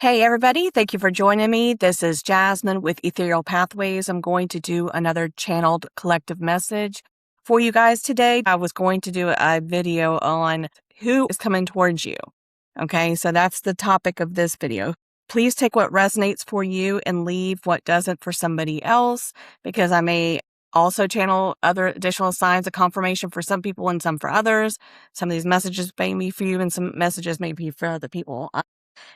Hey, everybody. Thank you for joining me. This is Jasmine with Ethereal Pathways. I'm going to do another channeled collective message for you guys today. I was going to do a video on who is coming towards you. Okay, so that's the topic of this video. Please take what resonates for you and leave what doesn't for somebody else, because I may also channel other additional signs of confirmation for some people and some for others. Some of these messages may be for you and some messages may be for other people.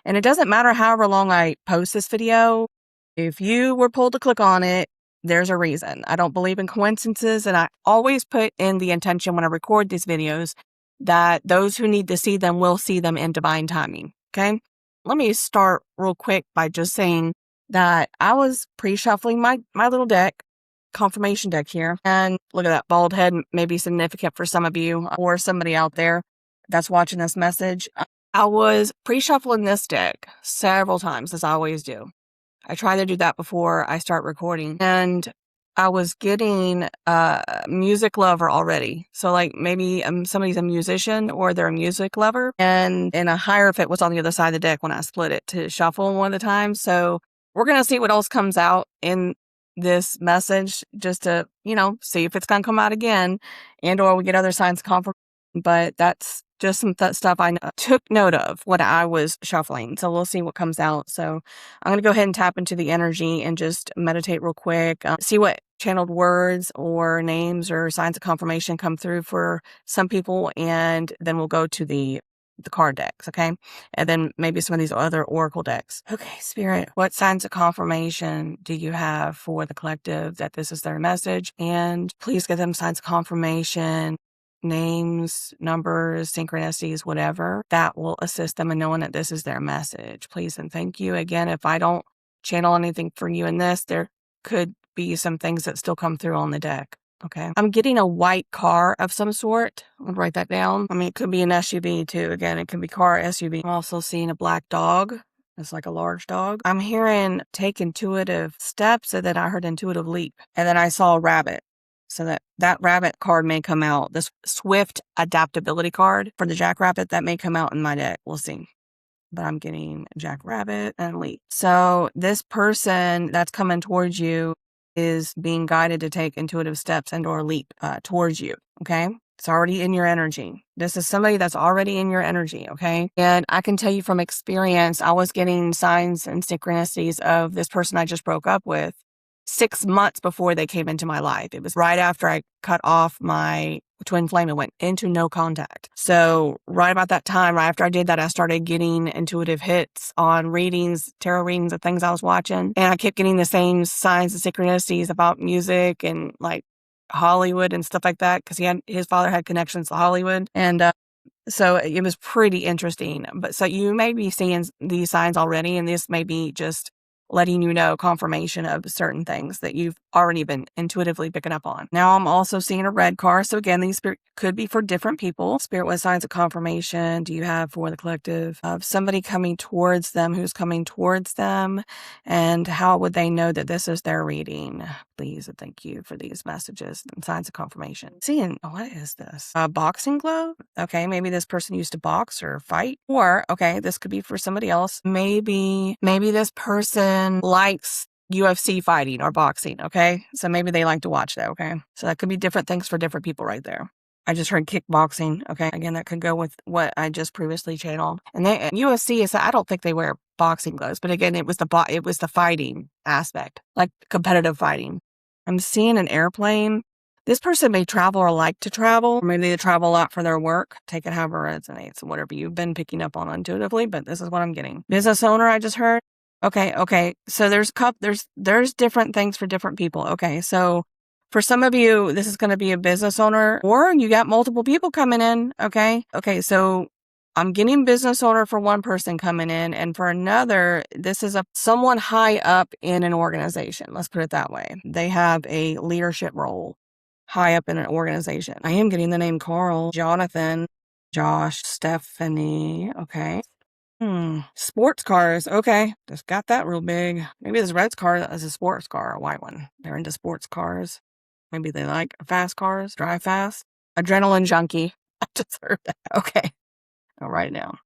And it doesn't matter however long I post this video. If you were pulled to click on it, there's a reason. I don't believe in coincidences, and I always put in the intention when I record these videos that those who need to see them will see them in divine timing. Okay? Let me start real quick by just saying that I was pre-shuffling my little deck, confirmation deck here. And look at that bald head, may be significant for some of you or somebody out there that's watching this message. I was pre-shuffling this deck several times, as I always do. I try to do that before I start recording. And I was getting a music lover already. So like maybe somebody's a musician or they're a music lover. And a Hierophant was on the other side of the deck when I split it to shuffle one of the times. So we're going to see what else comes out in this message just to, see if it's going to come out again and or we get other signs of confirmation. But that's just some stuff I took note of when I was shuffling. So we'll see what comes out. So I'm going to go ahead and tap into the energy and just meditate real quick. See what channeled words or names or signs of confirmation come through for some people. And then we'll go to the card decks, okay? And then maybe some of these other oracle decks. Okay, Spirit, what signs of confirmation do you have for the collective that this is their message? And please give them signs of confirmation, names, numbers, synchronicities, whatever, that will assist them in knowing that this is their message. Please and thank you. Again, if I don't channel anything for you in this, there could be some things that still come through on the deck. Okay. I'm getting a white car of some sort. I'll write that down. I mean, it could be an SUV too. Again, it could be car, SUV. I'm also seeing a black dog. It's like a large dog. I'm hearing take intuitive steps, and then I heard intuitive leap. And then I saw a rabbit. So that rabbit card may come out. This swift adaptability card for the jackrabbit, that may come out in my deck. We'll see. But I'm getting jackrabbit and leap. So this person that's coming towards you is being guided to take intuitive steps and or leap towards you, okay? It's already in your energy. This is somebody that's already in your energy, okay? And I can tell you from experience, I was getting signs and synchronicities of this person I just broke up with 6 months before they came into my life. It was right after I cut off my twin flame and went into no contact. So right about that time, right after I did that, I started getting intuitive hits on readings, tarot readings of things I was watching. And I kept getting the same signs and synchronicities about music and like Hollywood and stuff like that, because his father had connections to Hollywood. And so it was pretty interesting. But so you may be seeing these signs already, and this may be just letting you know confirmation of certain things that you've already been intuitively picking up on. Now I'm also seeing a red car. So again, these could be for different people. Spirit, what signs of confirmation do you have for the collective of somebody coming towards them, who's coming towards them, and how would they know that this is their reading? Please and thank you for these messages and signs of confirmation. Seeing, what is this? A boxing glove? Okay, maybe this person used to box or fight. Or, okay, this could be for somebody else. Maybe this person likes UFC fighting or boxing, okay? So maybe they like to watch that, okay? So that could be different things for different people right there. I just heard kickboxing, okay? Again, that could go with what I just previously channeled. And UFC is, I don't think they wear boxing gloves, but again, it was the fighting aspect, like competitive fighting. I'm seeing an airplane. This person may travel or like to travel, or maybe they travel a lot for their work. Take it however it resonates, whatever you've been picking up on intuitively, but this is what I'm getting. Business owner, I just heard. Okay. So there's different things for different people. Okay. So for some of you, this is going to be a business owner, or you got multiple people coming in. Okay. So I'm getting business owner for one person coming in, and for another, this is someone high up in an organization. Let's put it that way. They have a leadership role high up in an organization. I am getting the name Carl, Jonathan, Josh, Stephanie. Okay. Sports cars. Okay. Just got that real big. Maybe this red car is a sports car, a white one. They're into sports cars. Maybe they like fast cars, drive fast. Adrenaline junkie. I just heard that. Okay. I'll write it down.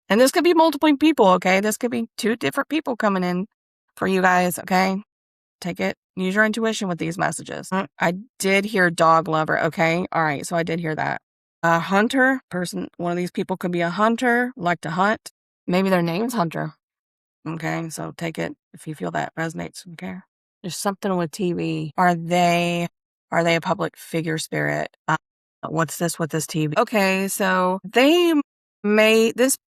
And this could be multiple people, okay? This could be 2 different people coming in for you guys, okay? Take it, use your intuition with these messages. I did hear dog lover, okay? All right, so I did hear that. A hunter, person, one of these people could be a hunter, like to hunt. Maybe their name's Hunter. Okay, so take it if you feel that resonates, okay? There's something with TV. Are they a public figure spirit? What's this with this TV? Okay, so they this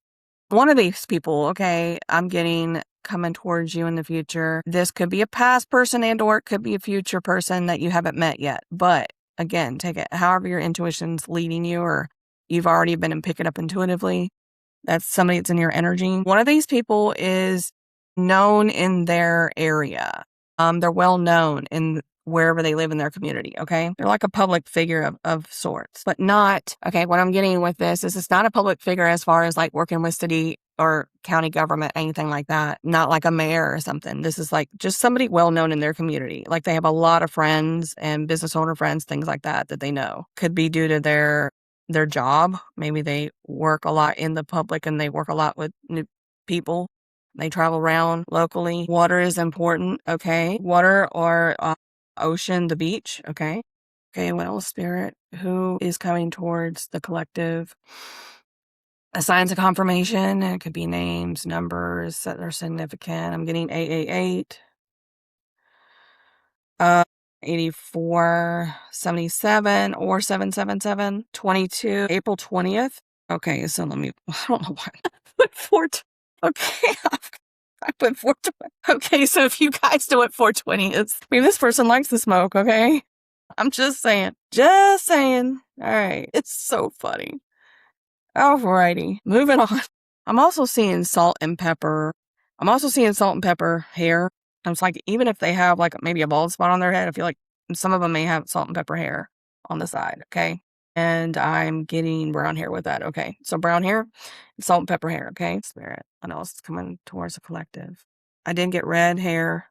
one of these people, okay, I'm getting coming towards you in the future. This could be a past person and or it could be a future person that you haven't met yet. But again, take it however your intuition's leading you or you've already been picking up intuitively. That's somebody that's in your energy. One of these people is known in their area. They're well known in wherever they live in their community, okay? They're like a public figure of sorts, but not, okay, what I'm getting with this is it's not a public figure as far as like working with city or county government, anything like that. Not like a mayor or something. This is like just somebody well known in their community. Like they have a lot of friends and business owner friends, things like that that they know. Could be due to their job. Maybe they work a lot in the public and they work a lot with new people. They travel around locally. Water is important, okay? Water or ocean, the beach, okay? Okay, what else, spirit? Who is coming towards the collective? Signs of confirmation. It could be names, numbers that are significant. I'm getting 888. 84, 77, or 777, 22, April 20th. Okay, so let me, I don't know why I put 420. Okay, I put 420. Okay, so if you guys know what 420 is, maybe this person likes the smoke, okay? I'm just saying. Just saying. All right, it's so funny. Alrighty, moving on. I'm also seeing salt and pepper. I'm also seeing salt and pepper hair. And it's like, even if they have like maybe a bald spot on their head, I feel like some of them may have salt and pepper hair on the side. Okay. And I'm getting brown hair with that. Okay. So brown hair, and salt and pepper hair. Okay. Spirit. I know it's coming towards the collective. I did get red hair.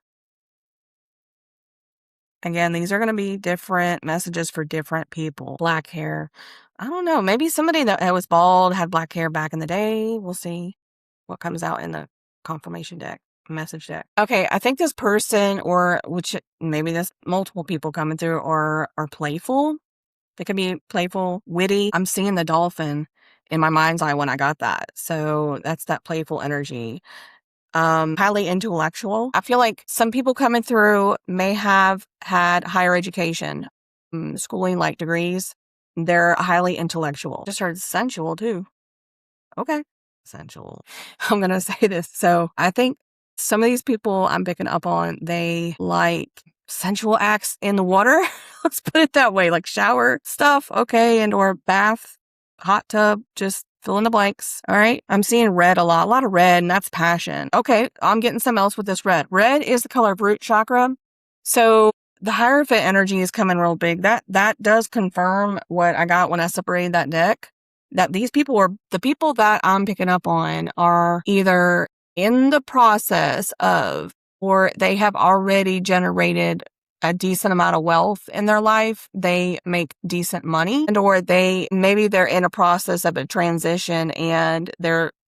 Again, these are going to be different messages for different people. Black hair. I don't know. Maybe somebody that was bald had black hair back in the day. We'll see what comes out in the confirmation deck, message deck. Okay, I think this person, or which maybe there's multiple people coming through, are playful. They could be playful, witty. I'm seeing the dolphin in my mind's eye when I got that. So that's that playful energy. Highly intellectual. I feel like some people coming through may have had higher education, schooling like degrees. They're highly intellectual. Just heard sensual too. Okay. Sensual. I'm going to say this. So I think some of these people I'm picking up on, they like sensual acts in the water. Let's put it that way, like shower stuff. Okay. And or bath, hot tub, just fill in the blanks. All right. I'm seeing red a lot of red, and that's passion. Okay. I'm getting something else with this red. Red is the color of root chakra. So the Hierophant energy is coming real big. That does confirm what I got when I separated that deck. That these people are, the people that I'm picking up on are either in the process of, or they have already generated a decent amount of wealth in their life. They make decent money, and or maybe they're in a process of a transition and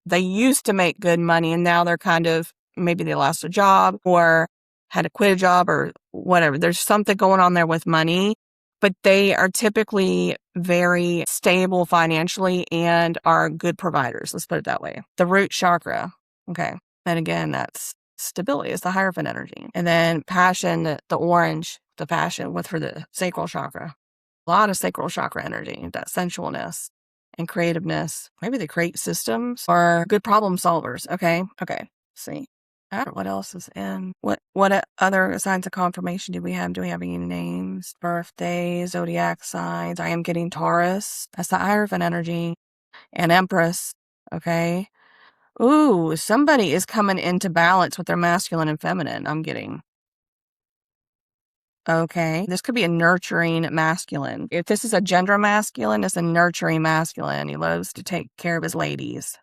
they used to make good money and now they're kind of, maybe they lost a job or had to quit a job or whatever. There's something going on there with money, but they are typically very stable financially and are good providers. Let's put it that way. The root chakra. Okay. And again, that's stability. It's the Hierophant energy. And then passion, the orange, the passion for the sacral chakra. A lot of sacral chakra energy, that sensualness and creativeness. Maybe they create systems or good problem solvers. Okay. See. What else is in? What other signs of confirmation do we have? Do we have any names? Birthdays, zodiac signs. I am getting Taurus. That's the Hierophant energy. And Empress. Okay. Ooh, somebody is coming into balance with their masculine and feminine. I'm getting. Okay. This could be a nurturing masculine. If this is a gender masculine, it's a nurturing masculine. He loves to take care of his ladies.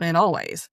And always.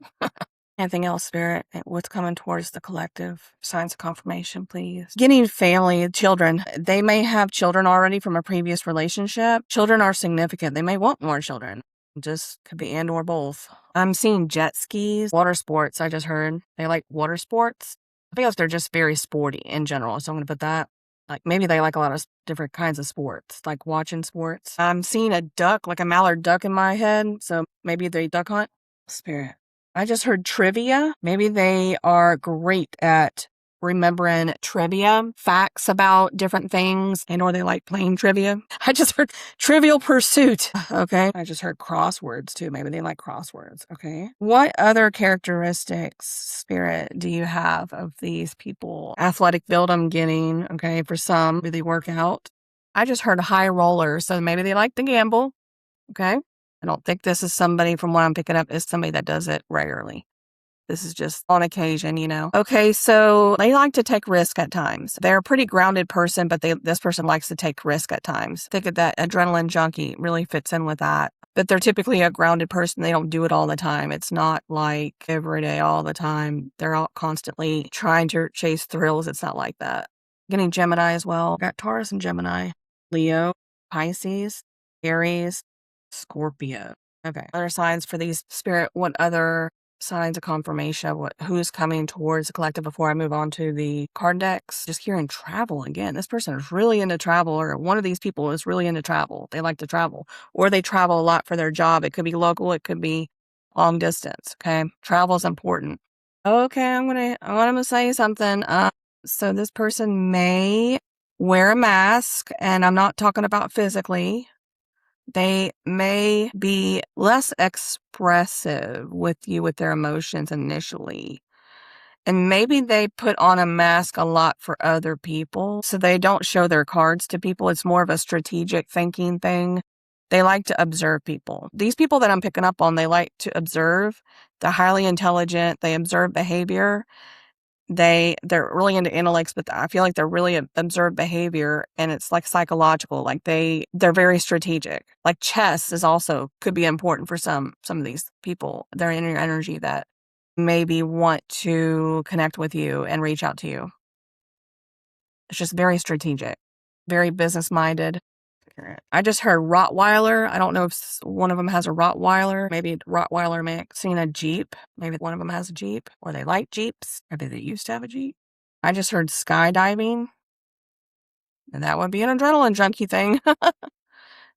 Anything else, Spirit? What's coming towards the collective? Signs of confirmation, please. Getting family, children. They may have children already from a previous relationship. Children are significant. They may want more children. Just could be and or both. I'm seeing jet skis, water sports. I just heard they like water sports. I feel like they're just very sporty in general. So I'm going to put that. Like maybe they like a lot of different kinds of sports, like watching sports. I'm seeing a duck, like a mallard duck in my head. So maybe they duck hunt. Spirit. I just heard trivia. Maybe they are great at remembering trivia, facts about different things, and or they like playing trivia. I just heard Trivial Pursuit. Okay. I just heard crosswords too. Maybe they like crosswords. Okay. What other characteristics, Spirit, do you have of these people? Athletic build I'm getting. Okay. For some, maybe they work out. I just heard high roller. So maybe they like to gamble. Okay. I don't think this is somebody, from what I'm picking up, is somebody that does it regularly. This is just on occasion, you know. Okay, so they like to take risk at times. They're a pretty grounded person, but this person likes to take risk at times. I think that adrenaline junkie really fits in with that. But they're typically a grounded person. They don't do it all the time. It's not like every day, all the time. They're all constantly trying to chase thrills. It's not like that. Getting Gemini as well. Got Taurus and Gemini. Leo, Pisces, Aries, Scorpio. Okay. Other signs for these, Spirit. What other signs of confirmation? Who's coming towards the collective before I move on to the card decks? Just hearing travel again. This person is really into travel, or one of these people is really into travel. They like to travel, or they travel a lot for their job. It could be local. It could be long distance. Okay. Travel is important. Okay. I'm going to say something. So this person may wear a mask, and I'm not talking about physically. They may be less expressive with you with their emotions initially. And maybe they put on a mask a lot for other people, so they don't show their cards to people. It's more of a strategic thinking thing. They like to observe people. These people that I'm picking up on, they like to observe. They're highly intelligent. They observe behavior. They're really into intellects, but I feel like they're really observe behavior, and it's like psychological. Like they're very strategic. Like chess is also could be important for some of these people. They're in your energy that maybe want to connect with you and reach out to you. It's just very strategic, very business minded. I just heard Rottweiler. I don't know if one of them has a Rottweiler. Maybe Rottweiler may have seen a Jeep. Maybe one of them has a Jeep, or they like Jeeps. Maybe they used to have a Jeep. I just heard skydiving. And that would be an adrenaline junkie thing.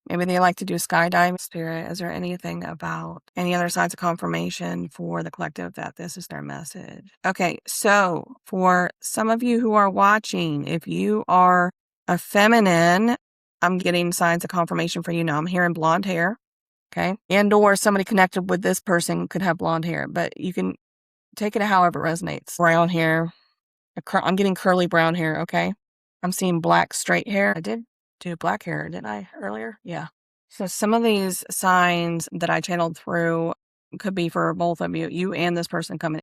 Maybe they like to do skydiving. Spirit, is there anything about any other signs of confirmation for the collective that this is their message? Okay, so for some of you who are watching, if you are a feminine, I'm getting signs of confirmation for you now. I'm hearing blonde hair, okay? And or somebody connected with this person could have blonde hair, but you can take it however it resonates. Brown hair. I'm getting curly brown hair, okay? I'm seeing black straight hair. I did do black hair, didn't I, earlier? Yeah. So some of these signs that I channeled through could be for both of you and this person coming,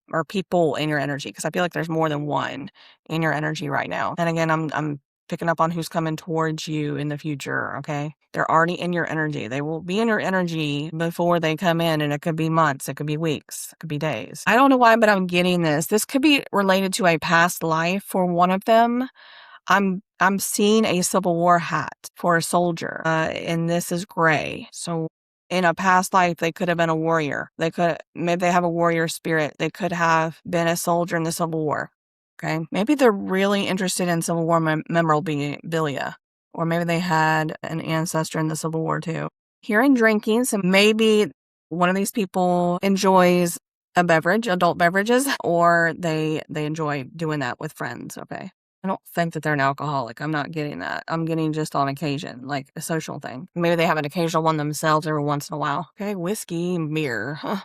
or people in your energy, because I feel like there's more than one in your energy right now. And again, I'm picking up on who's coming towards you in the future, okay? They're already in your energy. They will be in your energy before they come in, and it could be months, it could be weeks, it could be days. I don't know why, but I'm getting this. This could be related to a past life for one of them. I'm seeing a Civil War hat for a soldier, and this is gray. So in a past life, they could have been a warrior. Maybe they have a warrior spirit. They could have been a soldier in the Civil War. Okay. Maybe they're really interested in Civil War memorabilia, or maybe they had an ancestor in the Civil War too. Hearing drinking, so maybe one of these people enjoys a beverage, adult beverages, or they enjoy doing that with friends. Okay. I don't think that they're an alcoholic. I'm not getting that. I'm getting just on occasion, like a social thing. Maybe they have an occasional one themselves every once in a while. Okay, whiskey and beer. Huh.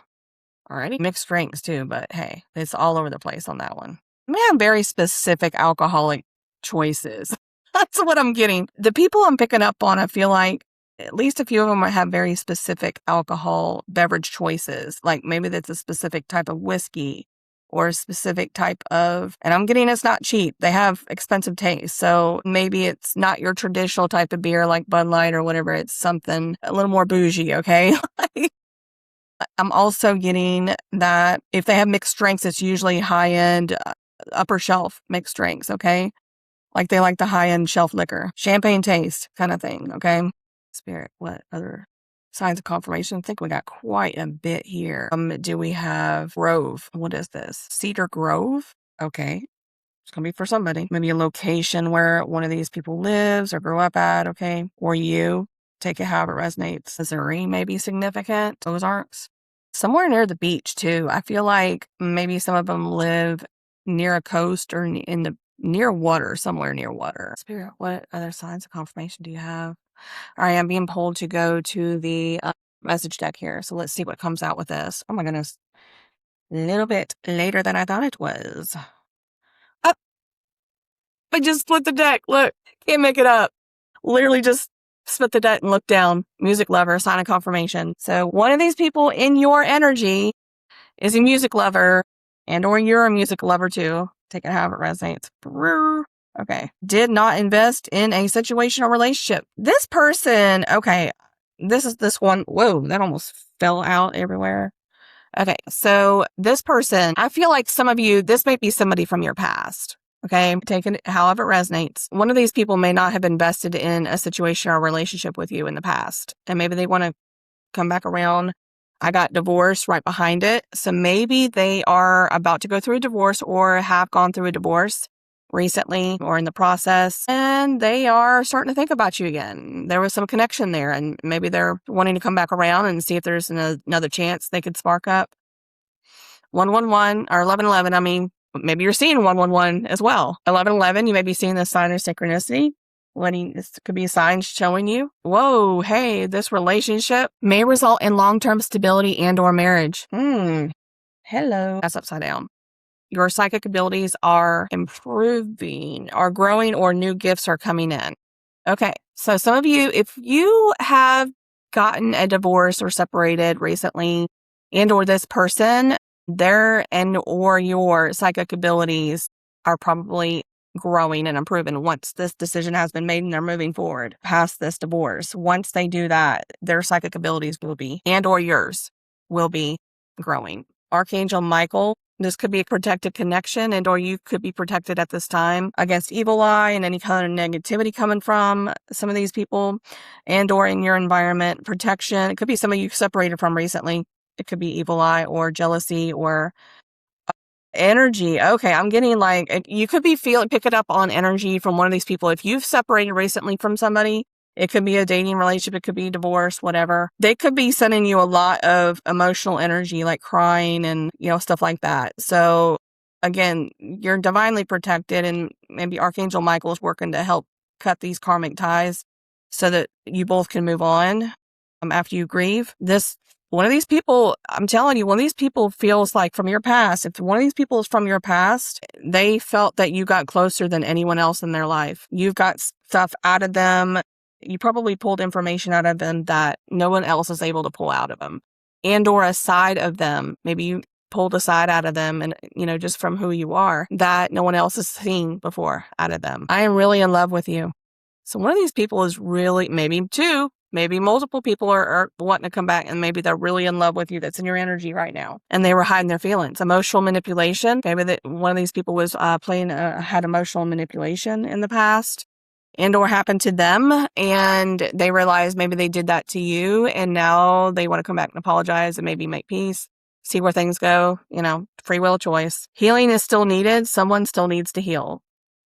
Alrighty. Mixed drinks too, but hey, it's all over the place on that one. We have very specific alcoholic choices. That's what I'm getting. The people I'm picking up on, I feel like at least a few of them might have very specific alcohol beverage choices. Like maybe that's a specific type of whiskey, or a specific type of, and I'm getting it's not cheap. They have expensive taste. So maybe it's not your traditional type of beer like Bud Light or whatever. It's something a little more bougie, okay? I'm also getting that if they have mixed drinks, it's usually high-end, upper shelf mixed drinks, okay? Like they like the high-end shelf liquor, champagne taste kind of thing, okay? Spirit, what other signs of confirmation? I think we got quite a bit here. Do we have Grove? What is this? Cedar Grove? Okay. It's going to be for somebody. Maybe a location where one of these people lives or grew up at, okay? Or you. Take it however it resonates. Missouri may be significant. Ozarks. Somewhere near the beach, too. I feel like maybe some of them live near a coast or near water, somewhere near water. Spirit, what other signs of confirmation do you have? All right, I'm being pulled to go to the message deck here. So let's see what comes out with this. Oh my goodness. A little bit later than I thought it was. Oh, I just split the deck. Look, can't make it up. Literally just split the deck and look down. Music lover, sign of confirmation. So one of these people in your energy is a music lover, and or you're a music lover too. Take it however it resonates. Okay. Did not invest in a situation or relationship. This person, okay, this one. Whoa, that almost fell out everywhere. Okay, so this person, I feel like some of you, this might be somebody from your past. Okay, take it however it resonates. One of these people may not have invested in a situation or relationship with you in the past, and maybe they want to come back around. I got divorce right behind it. So maybe they are about to go through a divorce or have gone through a divorce recently or in the process, and they are starting to think about you again. There was some connection there, and maybe they're wanting to come back around and see if there's another chance they could spark up. 111 or 1111, I mean, maybe you're seeing 111 as well. 1111, you may be seeing this sign of synchronicity. This could be signs showing you, whoa, hey, this relationship may result in long-term stability and or marriage. Hello. That's upside down. Your psychic abilities are improving, are growing, or new gifts are coming in. Okay, so some of you, if you have gotten a divorce or separated recently, and or this person, their and or your psychic abilities are probably growing and improving once this decision has been made and they're moving forward past this divorce. Once they do that, their psychic abilities will be, and or yours will be growing. Archangel Michael, this could be a protected connection, and or you could be protected at this time against evil eye and any kind of negativity coming from some of these people, and or in your environment. Protection, it could be somebody you separated from recently. It could be evil eye or jealousy or energy. Okay, I'm getting like, you could be picking up on energy from one of these people. If you've separated recently from somebody, it could be a dating relationship, it could be divorce, whatever. They could be sending you a lot of emotional energy, like crying and, stuff like that. So again, you're divinely protected, and maybe Archangel Michael is working to help cut these karmic ties so that you both can move on after you grieve. One of these people, I'm telling you, one of these people feels like from your past. If one of these people is from your past, they felt that you got closer than anyone else in their life. You've got stuff out of them. You probably pulled information out of them that no one else is able to pull out of them, and or a side of them. Maybe you pulled a side out of them and, just from who you are that no one else has seen before out of them. I am really in love with you. So one of these people is really, maybe two, maybe multiple people are wanting to come back, and maybe they're really in love with you. That's in your energy right now. And they were hiding their feelings. Emotional manipulation. Maybe one of these people was had emotional manipulation in the past, and or happened to them, and they realized maybe they did that to you, and now they want to come back and apologize and maybe make peace, see where things go, free will choice. Healing is still needed. Someone still needs to heal.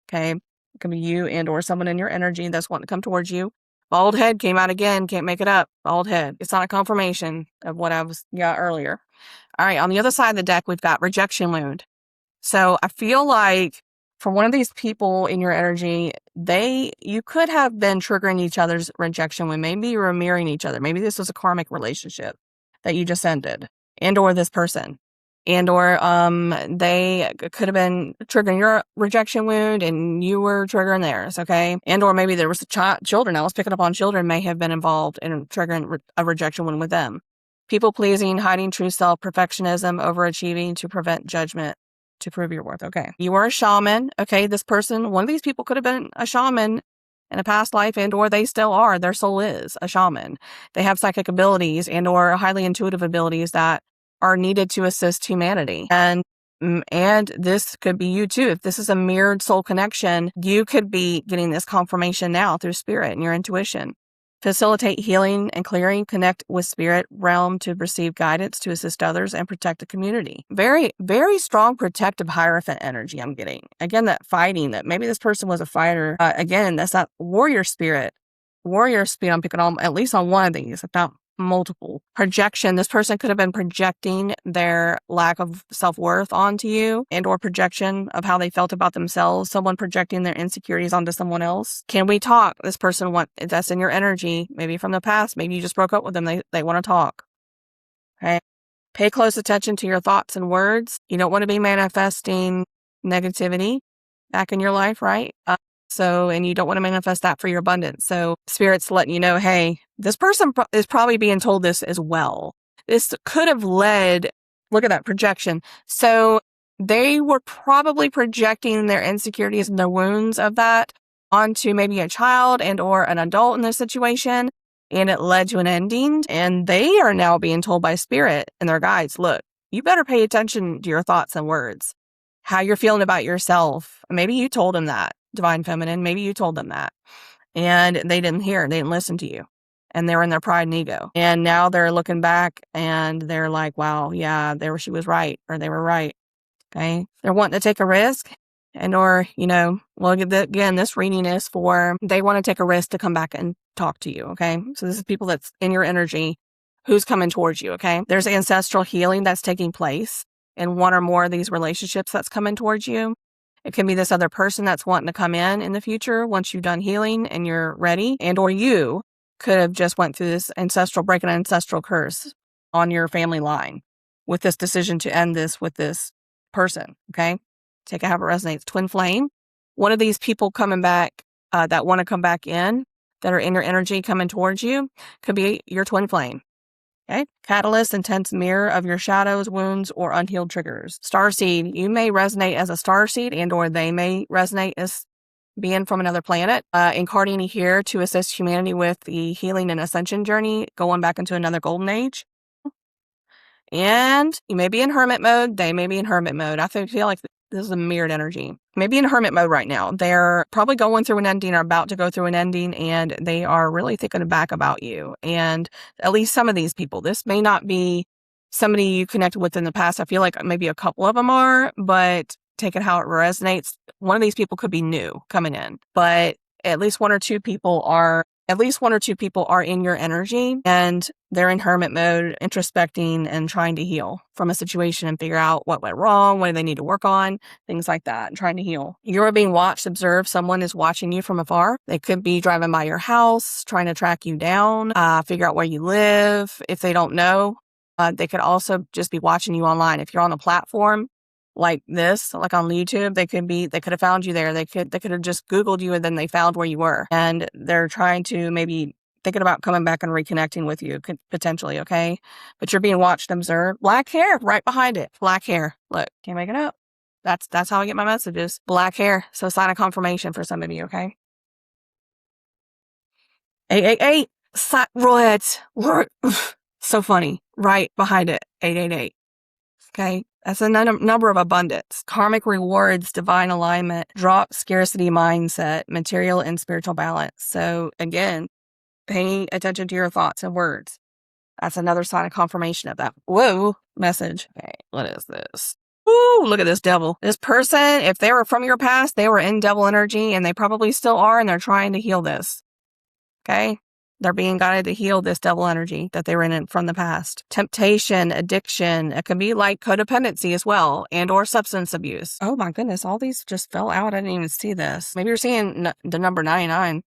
Okay. It could be you and or someone in your energy that's wanting to come towards you. Bald head came out again. Can't make it up. Bald head. It's not a confirmation of what I got earlier. All right. On the other side of the deck, we've got rejection wound. So I feel like for one of these people in your energy, you could have been triggering each other's rejection wound. Maybe you were mirroring each other. Maybe this was a karmic relationship that you just ended, and or this person. And or they could have been triggering your rejection wound and you were triggering theirs, okay? And or maybe there was children. I was picking up on children may have been involved in triggering a rejection wound with them. People pleasing, hiding true self, perfectionism, overachieving to prevent judgment, to prove your worth, okay? You were a shaman, okay? This person, one of these people could have been a shaman in a past life, and or they still are. Their soul is a shaman. They have psychic abilities and or highly intuitive abilities that are needed to assist humanity. And this could be you too. If this is a mirrored soul connection, you could be getting this confirmation now through spirit and your intuition. Facilitate healing and clearing, connect with spirit realm to receive guidance to assist others and protect the community. Very, very strong protective Hierophant energy I'm getting. Again, that fighting, that maybe this person was a fighter. Again, that's that warrior spirit. Warrior spirit, I'm picking on at least on one of these, if not multiple. Projection, this person could have been projecting their lack of self-worth onto you, and or projection of how they felt about themselves, someone projecting their insecurities onto someone else. Can we talk? This person that's in your energy, maybe from the past, maybe you just broke up with them, they want to talk. Okay. Pay close attention to your thoughts and words. You don't want to be manifesting negativity back in your life, right? And you don't want to manifest that for your abundance. So spirit's letting you know, hey, this person is probably being told this as well. This could have led, look at that projection. So they were probably projecting their insecurities and their wounds of that onto maybe a child and or an adult in this situation. And it led to an ending. And they are now being told by spirit and their guides, look, you better pay attention to your thoughts and words, how you're feeling about yourself. Maybe you told them that. Divine Feminine, maybe you told them that and they didn't hear, they didn't listen to you, and they were in their pride and ego, and now they're looking back and they're like, wow, yeah, she was right, or they were right. Okay, they're wanting to take a risk, and or well, again, this reading is for they want to take a risk to come back and talk to you. Okay, so this is people that's in your energy who's coming towards you. Okay, there's ancestral healing that's taking place in one or more of these relationships that's coming towards you. It can be this other person that's wanting to come in the future once you've done healing and you're ready, and or you could have just went through this breaking an ancestral curse on your family line with this decision to end this with this person. Okay, take it how it resonates. Twin flame. One of these people coming back that want to come back in, that are in your energy coming towards you, could be your twin flame. Okay. Catalyst, intense mirror of your shadows, wounds, or unhealed triggers. Starseed, you may resonate as a starseed, and or they may resonate as being from another planet, incarnating here to assist humanity with the healing and ascension journey, going back into another golden age. And you may be in hermit mode. They may be in hermit mode. I feel like this is a mirrored energy. Maybe in hermit mode right now. They're probably going through an ending or about to go through an ending, and they are really thinking back about you. And at least some of these people, this may not be somebody you connected with in the past. I feel like maybe a couple of them are, but take it how it resonates. One of these people could be new coming in, but at least one or two people are in your energy, and they're in hermit mode, introspecting and trying to heal from a situation and figure out what went wrong, what do they need to work on, things like that, and trying to heal. You're being watched, observed. Someone is watching you from afar. They could be driving by your house, trying to track you down, figure out where you live. If they don't know, they could also just be watching you online. If you're on a platform like this, like on YouTube, they could have found you there. They could have just Googled you and then they found where you were. And they're trying to maybe thinking about coming back and reconnecting with you, potentially, okay? But you're being watched and observed. Black hair right behind it. Black hair. Look, can't make it up. That's how I get my messages. Black hair. So sign of confirmation for some of you, okay? 888. Royheads. So funny. Right behind it. 888. Okay? That's a number of abundance. Karmic rewards, divine alignment, drop scarcity mindset, material and spiritual balance. So again, paying attention to your thoughts and words. That's another sign of confirmation of that. Whoa, message. Okay, what is this? Ooh, look at this devil. This person, if they were from your past, they were in devil energy, and they probably still are, and they're trying to heal this. Okay? They're being guided to heal this devil energy that they were in from the past. Temptation, addiction. It can be like codependency as well, and or substance abuse. Oh my goodness, all these just fell out. I didn't even see this. Maybe you're seeing the number 99.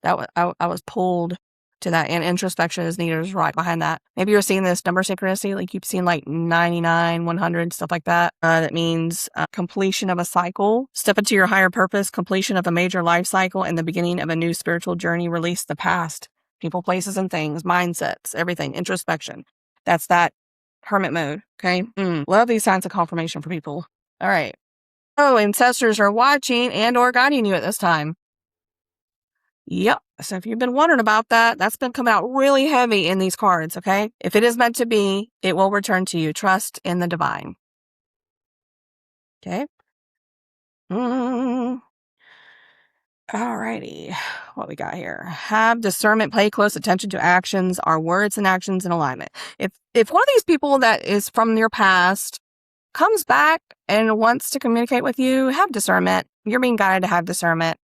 I was pulled to that, and introspection is needed is right behind that. Maybe you're seeing this number synchronicity, like you've seen like 99, 100, stuff like that. That means completion of a cycle, step into your higher purpose, completion of a major life cycle, and the beginning of a new spiritual journey. Release the past, people, places, and things, mindsets, everything, introspection. That's that hermit mode, okay? Love these signs of confirmation for people. All right. Oh, ancestors are watching and or guiding you at this time. Yep. So if you've been wondering about that, that's been coming out really heavy in these cards, okay? If it is meant to be, it will return to you. Trust in the divine. Okay? Alrighty. What we got here? Have discernment, pay close attention to actions. Are words and actions in alignment? If one of these people that is from your past comes back and wants to communicate with you, have discernment. You're being guided to have discernment.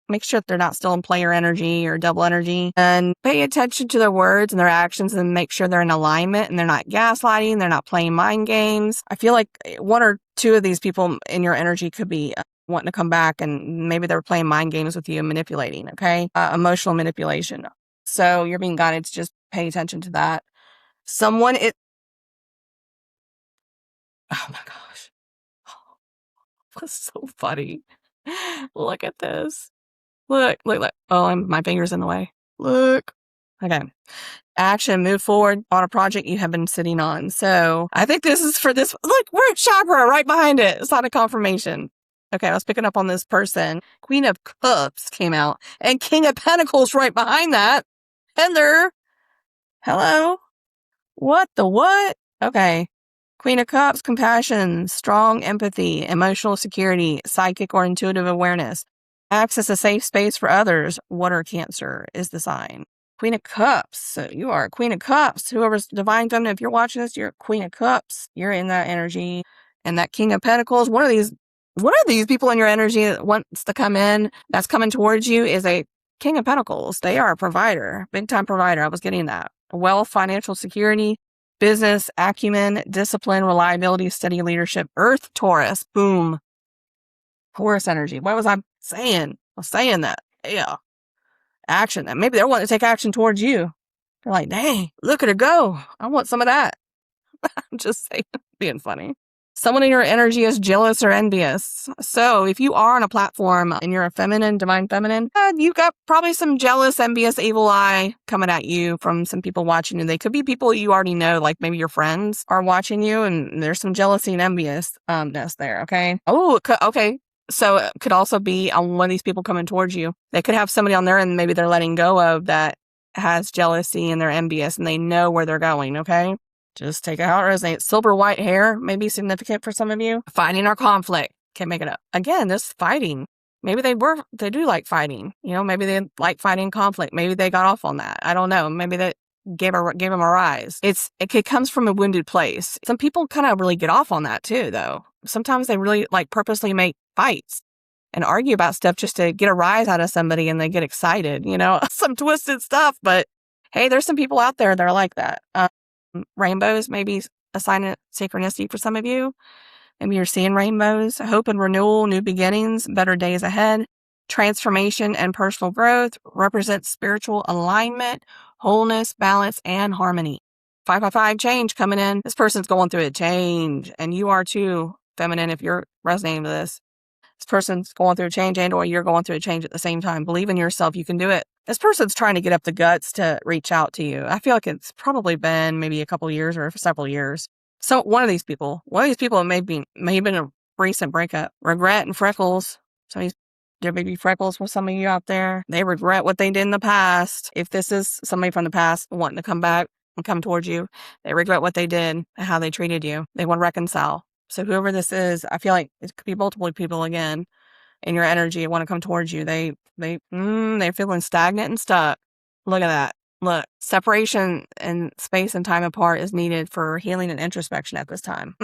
Make sure that they're not still in player energy or double energy, and pay attention to their words and their actions and make sure they're in alignment and they're not gaslighting. They're not playing mind games. I feel like one or two of these people in your energy could be wanting to come back, and maybe they're playing mind games with you and manipulating, okay? Emotional manipulation. So you're being guided to just pay attention to that. Oh my gosh. That's so funny. Look at this. Look. Oh, my finger's in the way. Look. Okay. Action, move forward on a project you have been sitting on. So I think this is for this. Look, we're at chakra right behind it. It's not a confirmation. Okay, I was picking up on this person. Queen of Cups came out and King of Pentacles right behind that. Hello. What the what? Okay. Queen of Cups, compassion, strong empathy, emotional security, psychic or intuitive awareness, access a safe space for others. Water Cancer is the sign. Queen of Cups. So you are a Queen of Cups. Whoever's divine feminine, if you're watching this, you're a Queen of Cups. You're in that energy. And that King of Pentacles, one of these people in your energy that wants to come in, that's coming towards you, is a King of Pentacles. They are a provider, big time provider. I was getting that. Wealth, financial security, business, acumen, discipline, reliability, steady leadership. Earth, Taurus, boom. Taurus energy. What was I saying? I was saying that. Yeah. Action. And maybe they're wanting to take action towards you. They're like, dang, look at her go. I want some of that. I'm just saying, being funny. Someone in your energy is jealous or envious. So if you are on a platform and you're a feminine, divine feminine, you've got probably some jealous, envious, evil eye coming at you from some people watching you. They could be people you already know, like maybe your friends are watching you, and there's some jealousy and enviousness there, okay? Okay. So it could also be on one of these people coming towards you. They could have somebody on there and maybe they're letting go of that has jealousy and they're envious and they know where they're going, okay? Just take it how it resonates. Silver white hair may be significant for some of you. Fighting or conflict. Can't make it up. Again, this fighting. Maybe they do like fighting. You know, maybe they like fighting conflict. Maybe they got off on that. I don't know. Maybe that gave them a rise. It comes from a wounded place. Some people kind of really get off on that too, though. Sometimes they really like purposely make fights and argue about stuff just to get a rise out of somebody and they get excited, you know, some twisted stuff. But hey, there's some people out there that are like that. Rainbows may be a sign of synchronicity for some of you. Maybe you're seeing rainbows. Hope and renewal, new beginnings, better days ahead. Transformation and personal growth represents spiritual alignment, wholeness, balance, and harmony. 555 change coming in. This person's going through a change, and you are too, feminine, if you're resonating with this. This person's going through a change and or you're going through a change at the same time. Believe in yourself. You can do it. This person's trying to get up the guts to reach out to you. I feel like it's probably been maybe a couple years or several years. So one of these people may have been a recent breakup. Regret and freckles. So there may be freckles for some of you out there. They regret what they did in the past. If this is somebody from the past wanting to come back and come towards you, they regret what they did and how they treated you. They want to reconcile. So whoever this is, I feel like it could be multiple people again in your energy want to come towards you. They're feeling stagnant and stuck. Look at that. Look, separation and space and time apart is needed for healing and introspection at this time.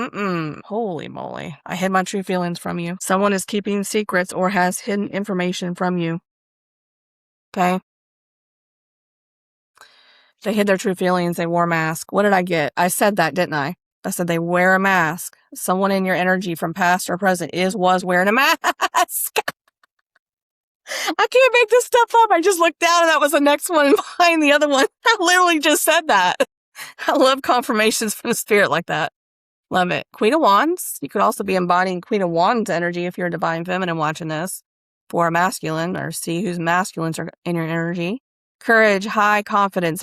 Holy moly. I hid my true feelings from you. Someone is keeping secrets or has hidden information from you. Okay? They hid their true feelings. They wore a mask. What did I get? I said that, didn't I? I said they wear a mask. Someone in your energy from past or present was wearing a mask. I can't make this stuff up. I just looked down and that was the next one behind the other one. I literally just said that. I love confirmations from the spirit like that. Love it. Queen of Wands. You could also be embodying Queen of Wands energy if you're a divine feminine watching this for a masculine, or see whose masculines are in your energy. Courage, high confidence,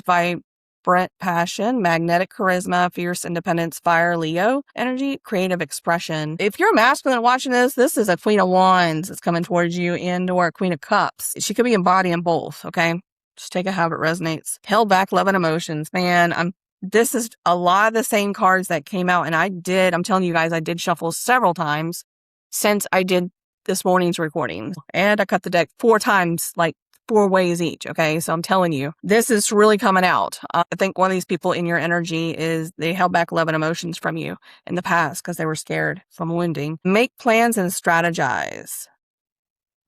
Brent, passion, magnetic charisma, fierce independence, fire, Leo, energy, creative expression. If you're masculine watching this, this is a Queen of Wands that's coming towards you and or a Queen of Cups. She could be embodying both, okay? Just take it how it resonates. Held back love and emotions. Man, this is a lot of the same cards that came out, and I'm telling you guys, I did shuffle several times since I did this morning's recording. And I cut the deck 4 times, like 4 ways each, okay? So I'm telling you, this is really coming out. I think one of these people in your energy is they held back love and emotions from you in the past because they were scared from wounding. Make plans and strategize.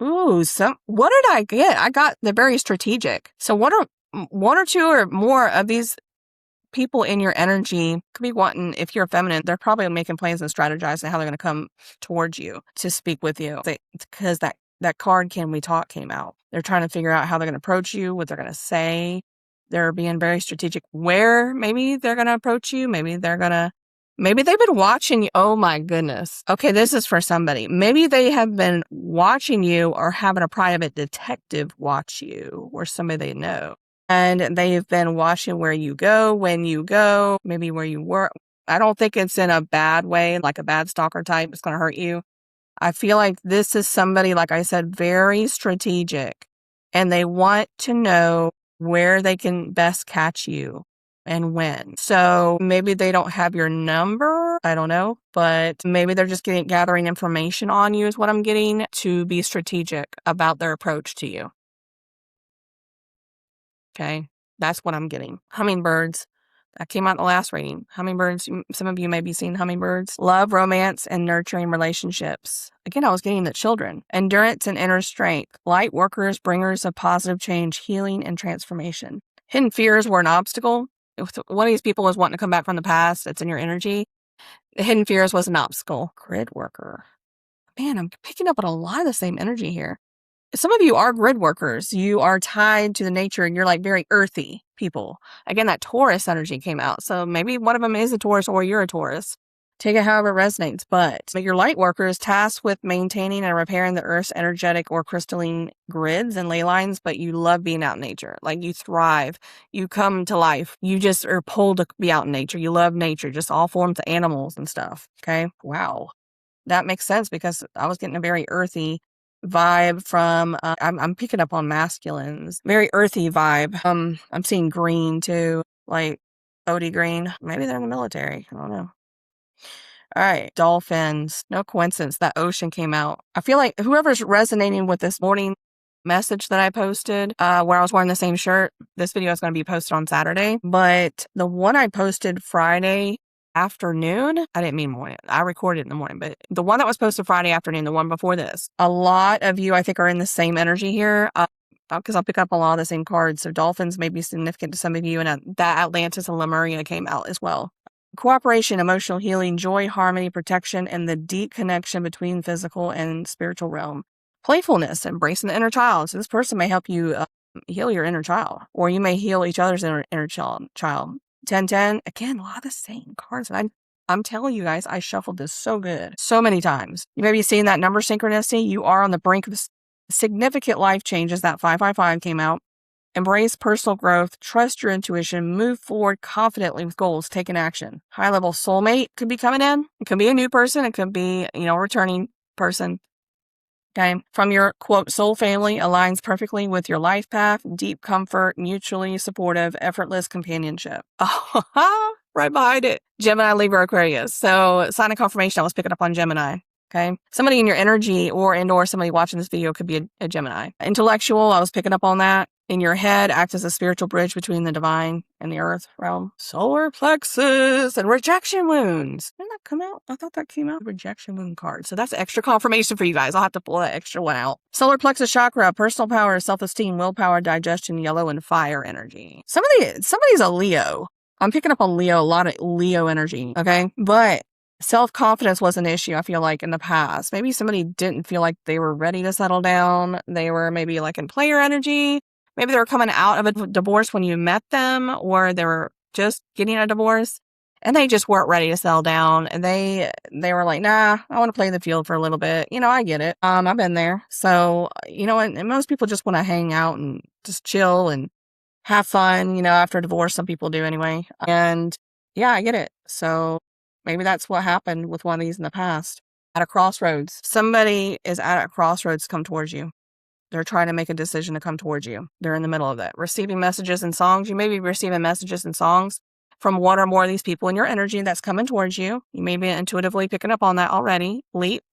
Ooh, what did I get? I got the very strategic. So what are 1 or 2 or more of these people in your energy could be wanting, if you're feminine, they're probably making plans and strategizing how they're going to come towards you to speak with you. Because that card, Can We Talk, came out. They're trying to figure out how they're going to approach you, what they're going to say. They're being very strategic where maybe they're going to approach you. Maybe they've been watching you. Oh my goodness. Okay, this is for somebody. Maybe they have been watching you or having a private detective watch you or somebody they know. And they've been watching where you go, when you go, maybe where you work. I don't think it's in a bad way, like a bad stalker type. It's going to hurt you. I feel like this is somebody, like I said, very strategic, and they want to know where they can best catch you and when. So maybe they don't have your number. I don't know, but maybe they're just gathering information on you is what I'm getting, to be strategic about their approach to you. Okay, that's what I'm getting. Hummingbirds. That came out in the last reading. Hummingbirds, some of you may be seeing hummingbirds. Love, romance, and nurturing relationships. Again, I was getting the children. Endurance and inner strength. Light workers, bringers of positive change, healing, and transformation. Hidden fears were an obstacle. If one of these people was wanting to come back from the past, that's in your energy. The hidden fears was an obstacle. Grid worker. Man, I'm picking up on a lot of the same energy here. Some of you are grid workers. You are tied to the nature and you're like very earthy people. Again, that Taurus energy came out. So maybe one of them is a Taurus or you're a Taurus. Take it however it resonates. But your light worker is tasked with maintaining and repairing the Earth's energetic or crystalline grids and ley lines, but you love being out in nature. Like you thrive. You come to life. You just are pulled to be out in nature. You love nature, just all forms of animals and stuff. Okay? Wow. That makes sense because I was getting a very earthy vibe from I'm picking up on masculines, very earthy vibe. I'm seeing green too, like Odie green. Maybe they're in the military. I don't know. All right, dolphins. No coincidence that ocean came out. I feel like whoever's resonating with this morning message that I posted, where I was wearing the same shirt, this video is going to be posted on Saturday. But the one I posted Friday afternoon, I didn't mean morning. I recorded in the morning, but the one that was posted Friday afternoon, the one before this, a lot of you, I think, are in the same energy here. Because I'll pick up a lot of the same cards. So dolphins may be significant to some of you, and that Atlantis and Lemuria came out as well. Cooperation, emotional healing, joy, harmony, protection, and the deep connection between physical and spiritual realm. Playfulness, embracing the inner child. So this person may help you heal your inner child, or you may heal each other's inner child. 10-10, again, a lot of the same cards. And I'm telling you guys, I shuffled this so good, so many times. You may be seeing that number synchronicity. You are on the brink of significant life changes. That 555 came out. Embrace personal growth, trust your intuition, move forward confidently with goals, take an action. High-level soulmate could be coming in. It could be a new person. It could be, a returning person. Okay. From your, quote, soul family, aligns perfectly with your life path, deep comfort, mutually supportive, effortless companionship. Oh, right behind it. Gemini, Libra, Aquarius. So sign of confirmation, I was picking up on Gemini. Okay. Somebody in your energy or somebody watching this video could be a Gemini. Intellectual, I was picking up on that. In your head, act as a spiritual bridge between the divine and the earth realm. Solar plexus and rejection wounds. Didn't that come out? I thought that came out. Rejection wound card. So that's extra confirmation for you guys. I'll have to pull that extra one out. Solar plexus chakra, personal power, self-esteem, willpower, digestion, yellow, and fire energy. Somebody's a Leo. I'm picking up on Leo, a lot of Leo energy. Okay. But self-confidence was an issue, I feel like, in the past. Maybe somebody didn't feel like they were ready to settle down. They were maybe like in player energy. Maybe they were coming out of a divorce when you met them, or they were just getting a divorce and they just weren't ready to settle down. And they were like, nah, I want to play the field for a little bit. I get it. I've been there. So, and most people just want to hang out and just chill and have fun, after divorce. Some people do anyway. And yeah, I get it. So maybe that's what happened with one of these in the past. At a crossroads. Somebody is at a crossroads come towards you. They're trying to make a decision to come towards you. They're in the middle of it. Receiving messages and songs. You may be receiving messages and songs from one or more of these people in your energy that's coming towards you. You may be intuitively picking up on that already. Leap.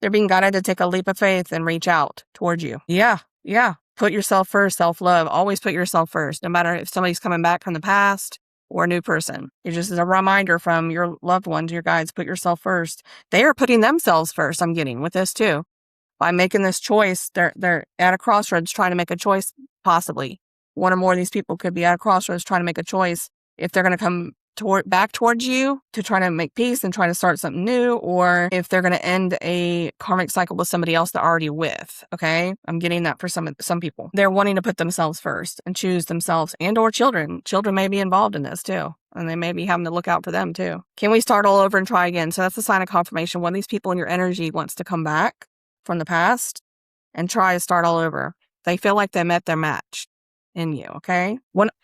They're being guided to take a leap of faith and reach out towards you. Yeah. Put yourself first, self-love. Always put yourself first, no matter if somebody's coming back from the past or a new person. It's just a reminder from your loved ones, your guides, put yourself first. They are putting themselves first, I'm getting with this too. By making this choice, they're at a crossroads trying to make a choice, possibly. One or more of these people could be at a crossroads trying to make a choice if they're going to come back towards you to try to make peace and try to start something new, or if they're going to end a karmic cycle with somebody else they're already with. Okay, I'm getting that for some people. They're wanting to put themselves first and choose themselves and or children. Children may be involved in this too, and they may be having to look out for them too. Can we start all over and try again? So that's a sign of confirmation. One of these people in your energy wants to come back from the past and try to start all over. They feel like they met their match in you, okay?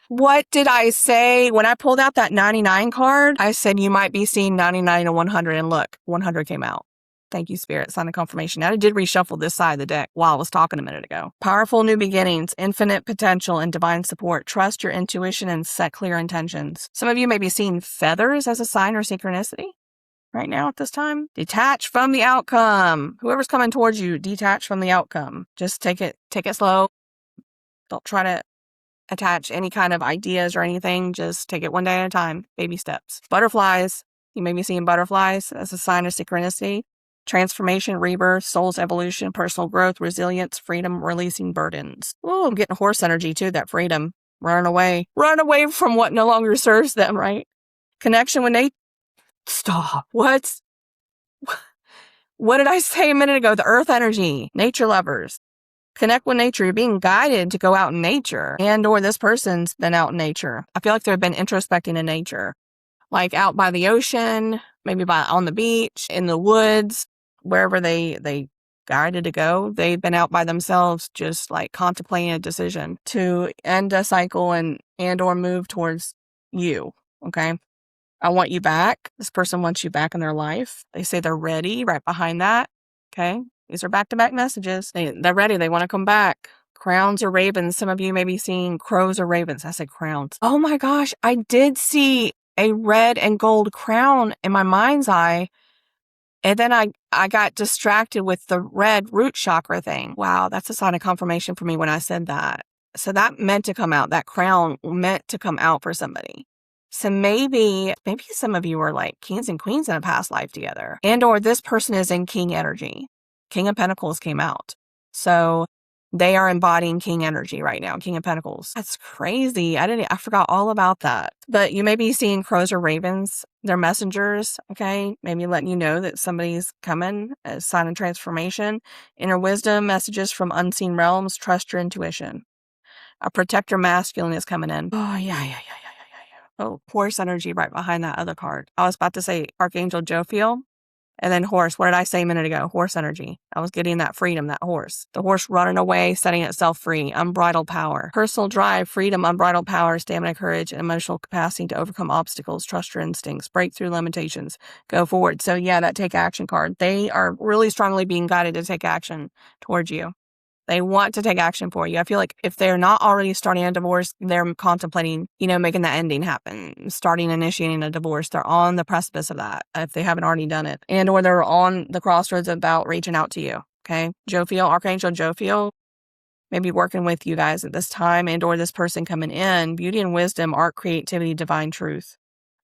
What did I say? When I pulled out that 99 card, I said you might be seeing 99 and 100, and look, 100 came out. Thank you, Spirit. Sign of confirmation. Now, I did reshuffle this side of the deck while I was talking a minute ago. Powerful new beginnings, infinite potential, and divine support. Trust your intuition and set clear intentions. Some of you may be seeing feathers as a sign or synchronicity right now at this time. Detach from the outcome. Whoever's coming towards you, detach from the outcome. Just take it slow. Don't try to attach any kind of ideas or anything. Just take it one day at a time. Baby steps. Butterflies. You may be seeing butterflies as a sign of synchronicity. Transformation, rebirth, soul's evolution, personal growth, resilience, freedom, releasing burdens. Oh, I'm getting horse energy too, that freedom. Run away from what no longer serves them, right? Connection with nature. Stop. What did I say a minute ago? The earth energy, nature lovers. Connect with nature. You're being guided to go out in nature, and or this person's been out in nature. I feel like they've been introspecting in nature, like out by the ocean, maybe on the beach, in the woods, wherever they guided to go. They've been out by themselves, just like contemplating a decision to end a cycle and or move towards you. Okay. I want you back. This person wants you back in their life. They say they're ready right behind that. Okay. These are back-to-back messages. They're ready. They want to come back. Crowns or ravens. Some of you may be seeing crows or ravens. I said crowns. Oh my gosh. I did see a red and gold crown in my mind's eye. And then I got distracted with the red root chakra thing. Wow. That's a sign of confirmation for me when I said that. So that meant to come out. That crown meant to come out for somebody. So maybe some of you are like kings and queens in a past life together, and or this person is in king energy. King of Pentacles came out. So they are embodying king energy right now. King of Pentacles. That's crazy. I forgot all about that. But you may be seeing crows or ravens. They're messengers. Okay. Maybe letting you know that somebody's coming. A sign of transformation. Inner wisdom, messages from unseen realms. Trust your intuition. A protector masculine is coming in. Oh, yeah. Oh, horse energy right behind that other card. I was about to say Archangel Jophiel and then horse. What did I say a minute ago? Horse energy. I was getting that freedom, that horse. The horse running away, setting itself free. Unbridled power. Personal drive, freedom, unbridled power, stamina, courage, and emotional capacity to overcome obstacles. Trust your instincts. Break through limitations. Go forward. So yeah, that take action card. They are really strongly being guided to take action towards you. They want to take action for you. I feel like if they're not already starting a divorce, they're contemplating, making that ending happen, initiating a divorce. They're on the precipice of that if they haven't already done it. And or they're on the crossroads about reaching out to you. Okay. Jophiel, Archangel Jophiel, maybe working with you guys at this time, and or this person coming in. Beauty and wisdom, art, creativity, divine truth.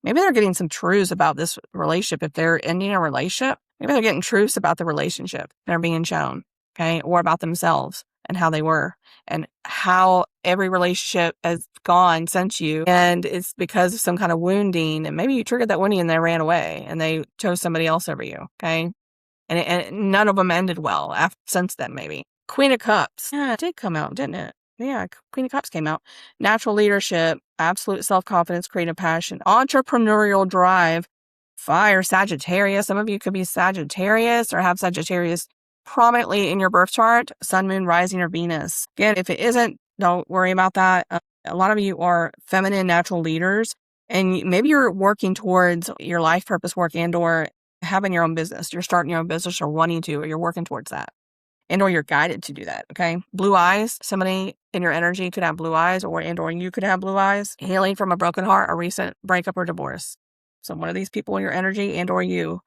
Maybe they're getting some truths about this relationship. If they're ending a relationship, maybe they're getting truths about the relationship they're being shown. Okay, or about themselves and how they were and how every relationship has gone since you. And it's because of some kind of wounding. And maybe you triggered that wounding and they ran away and they chose somebody else over you. Okay. And none of them ended well since then, maybe. Queen of Cups. Yeah, it did come out, didn't it? Yeah, Queen of Cups came out. Natural leadership, absolute self-confidence, creative passion, entrepreneurial drive, fire, Sagittarius. Some of you could be Sagittarius or have Sagittarius prominently in your birth chart, sun, moon, rising, or Venus. Again, if it isn't, don't worry about that. A lot of you are feminine natural leaders, and maybe you're working towards your life purpose work and or having your own business. You're starting your own business or wanting to, or you're working towards that. And or you're guided to do that, okay? Blue eyes, somebody in your energy could have blue eyes, or and or you could have blue eyes. Healing from a broken heart, a recent breakup or divorce. So one of these people in your energy and or you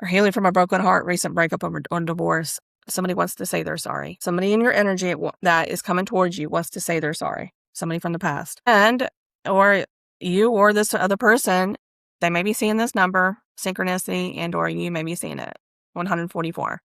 are healing from a broken heart, recent breakup or divorce. Somebody wants to say they're sorry. Somebody in your energy that is coming towards you wants to say they're sorry. Somebody from the past. And or you or this other person, they may be seeing this number, synchronicity, and or you may be seeing it, 144.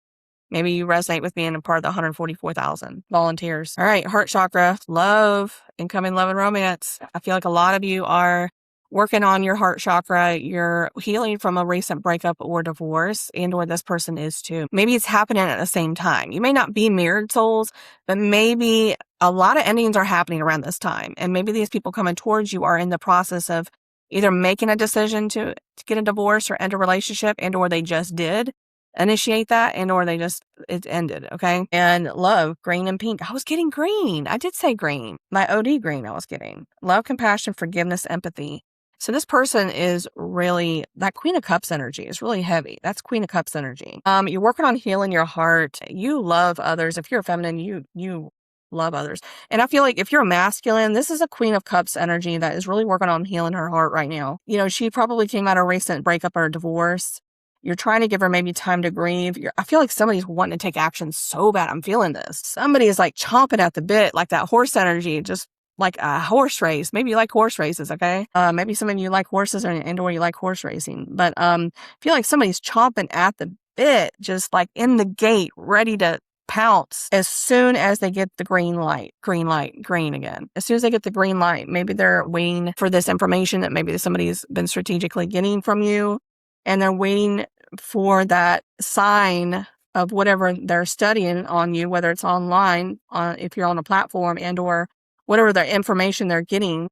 Maybe you resonate with being a part of the 144,000 volunteers. All right, heart chakra, love, incoming love and romance. I feel like a lot of you are working on your heart chakra. You're healing from a recent breakup or divorce, and or this person is too. Maybe it's happening at the same time. You may not be mirrored souls, but maybe a lot of endings are happening around this time. And maybe these people coming towards you are in the process of either making a decision to get a divorce or end a relationship, and or they just did initiate that, and or it ended, okay? And love, green and pink. I was getting green. I did say green. My OD green I was getting. Love, compassion, forgiveness, empathy. So this person is really, that Queen of Cups energy is really heavy. That's Queen of Cups energy. You're working on healing your heart. You love others. If you're a feminine, you love others. And I feel like if you're a masculine, this is a Queen of Cups energy that is really working on healing her heart right now. You know, she probably came out of a recent breakup or a divorce. You're trying to give her maybe time to grieve. I feel like somebody's wanting to take action so bad. I'm feeling this. Somebody is like chomping at the bit, like that horse energy, just like a horse race. Maybe you like horse races, okay? Maybe some of you like horses and or you like horse racing. But I feel like somebody's chomping at the bit, just like in the gate, ready to pounce as soon as they get the green light, green again. As soon as they get the green light, maybe they're waiting for this information that maybe somebody's been strategically getting from you, and they're waiting for that sign of whatever they're studying on you, whether it's online, if you're on a platform, and or whatever the information they're getting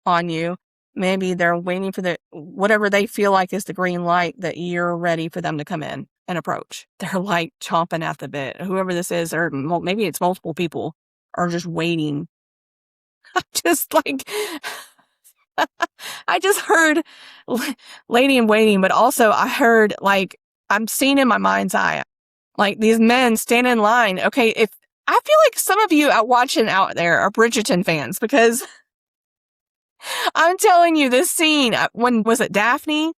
on you. Maybe they're waiting for whatever they feel like is the green light that you're ready for them to come in and approach. They're like chomping at the bit. Whoever this is, or maybe it's multiple people, are just waiting. Just like, I just heard lady in waiting, but also I heard, like, I'm seeing in my mind's eye, like these men stand in line. Okay, if I feel like some of you watching out there are Bridgerton fans, because I'm telling you, this scene, when was it Daphne?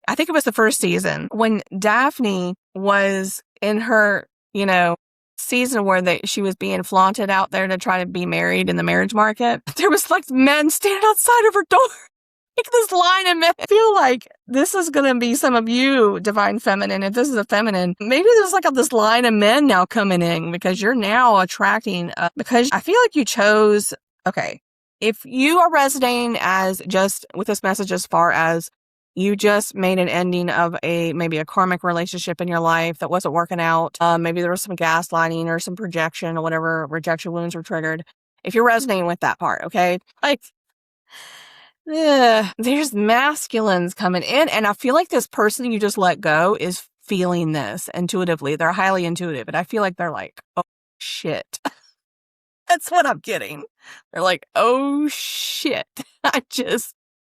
I think it was the first season when Daphne was in her, season where she was being flaunted out there to try to be married in the marriage market. There was like men standing outside of her door. Like this line of men. I feel like this is going to be some of you, divine feminine. If this is a feminine, maybe there's like this line of men now coming in, because you're now attracting, because I feel like you chose, okay, if you are resonating as just with this message, as far as you just made an ending of maybe a karmic relationship in your life that wasn't working out. Maybe there was some gaslighting or some projection or whatever, rejection wounds were triggered. If you're resonating with that part, okay? Like, there's masculines coming in, and I feel like this person you just let go is feeling this intuitively. They're highly intuitive, and I feel like they're like, oh, shit. That's what I'm getting. They're like, oh, shit. I just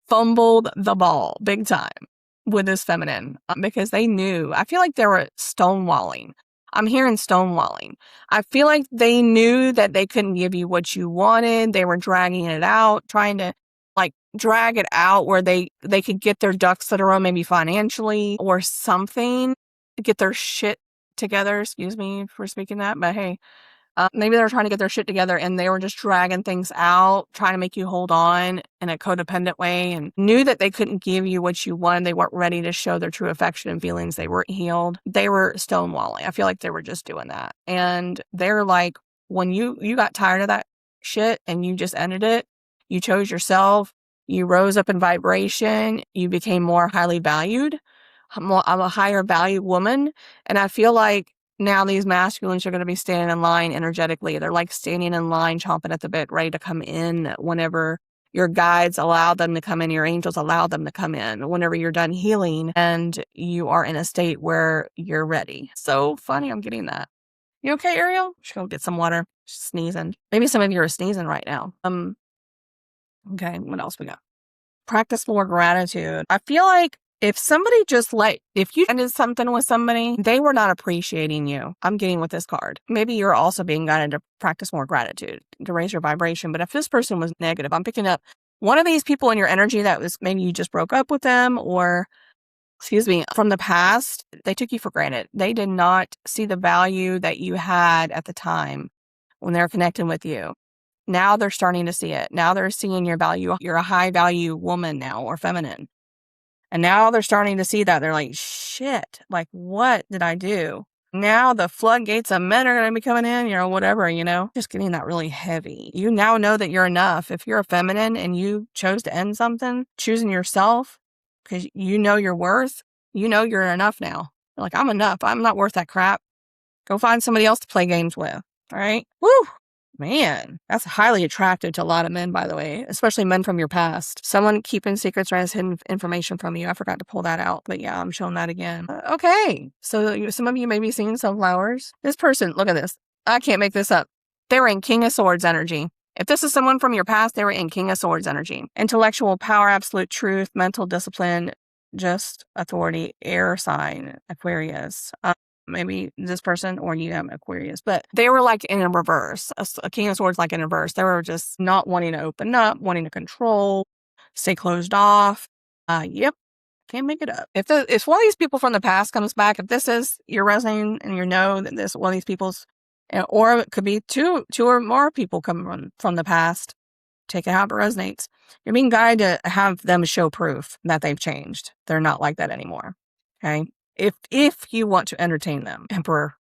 fumbled the ball big time with this feminine, because they knew. I feel like they were stonewalling. I'm hearing stonewalling. I feel like they knew that they couldn't give you what you wanted. They were dragging it out, trying to like drag it out where they could get their ducks in a row, maybe financially or something, get their shit together. Excuse me for speaking that, but hey. Maybe they were trying to get their shit together and they were just dragging things out, trying to make you hold on in a codependent way, and knew that they couldn't give you what you wanted. They weren't ready to show their true affection and feelings. They weren't healed. They were stonewalling. I feel like they were just doing that. And they're like, when you got tired of that shit and you just ended it, you chose yourself, you rose up in vibration, you became more highly valued. I'm a higher value woman. And I feel like now these masculines are going to be standing in line energetically. They're like standing in line, chomping at the bit, ready to come in whenever your guides allow them to come in, your angels allow them to come in, whenever you're done healing and you are in a state where you're ready. So funny, I'm getting that. You okay, Ariel? Should go get some water. She's sneezing. Maybe some of you are sneezing right now. Okay, what else we got? Practice more gratitude. I feel like if somebody if you ended something with somebody, they were not appreciating you. I'm getting with this card. Maybe you're also being guided to practice more gratitude, to raise your vibration. But if this person was negative, I'm picking up one of these people in your energy that was maybe you just broke up with them or, from the past, they took you for granted. They did not see the value that you had at the time when they were connecting with you. Now they're starting to see it. Now they're seeing your value. You're a high value woman now or feminine. And now they're starting to see that. They're like, shit, like, what did I do? Now the floodgates of men are going to be coming in, whatever, just getting that really heavy. You now know that you're enough. If you're a feminine and you chose to end something, choosing yourself because you know your worth, you're enough now. You're like, I'm enough. I'm not worth that crap. Go find somebody else to play games with. All right. Woo. Man, that's highly attractive to a lot of men, by the way, especially men from your past. Someone keeping secrets or has hidden information from you. I forgot to pull that out, but yeah, I'm showing that again. Okay, so some of you may be seeing sunflowers. This person, look at this. I can't make this up. They were in King of Swords energy. If this is someone from your past, they were in King of Swords energy. Intellectual power, absolute truth, mental discipline, just authority, air sign, Aquarius. Maybe this person or you have Aquarius, but they were like in a reverse. A King of Swords like in reverse. They were just not wanting to open up, wanting to control, stay closed off. Yep, can't make it up. If one of these people from the past comes back, if this is you're resonating and you know that this one of these people's, or it could be two or more people coming from the past. Take it how it resonates. You're being guided to have them show proof that they've changed. They're not like that anymore. Okay. If you want to entertain them. Emperor.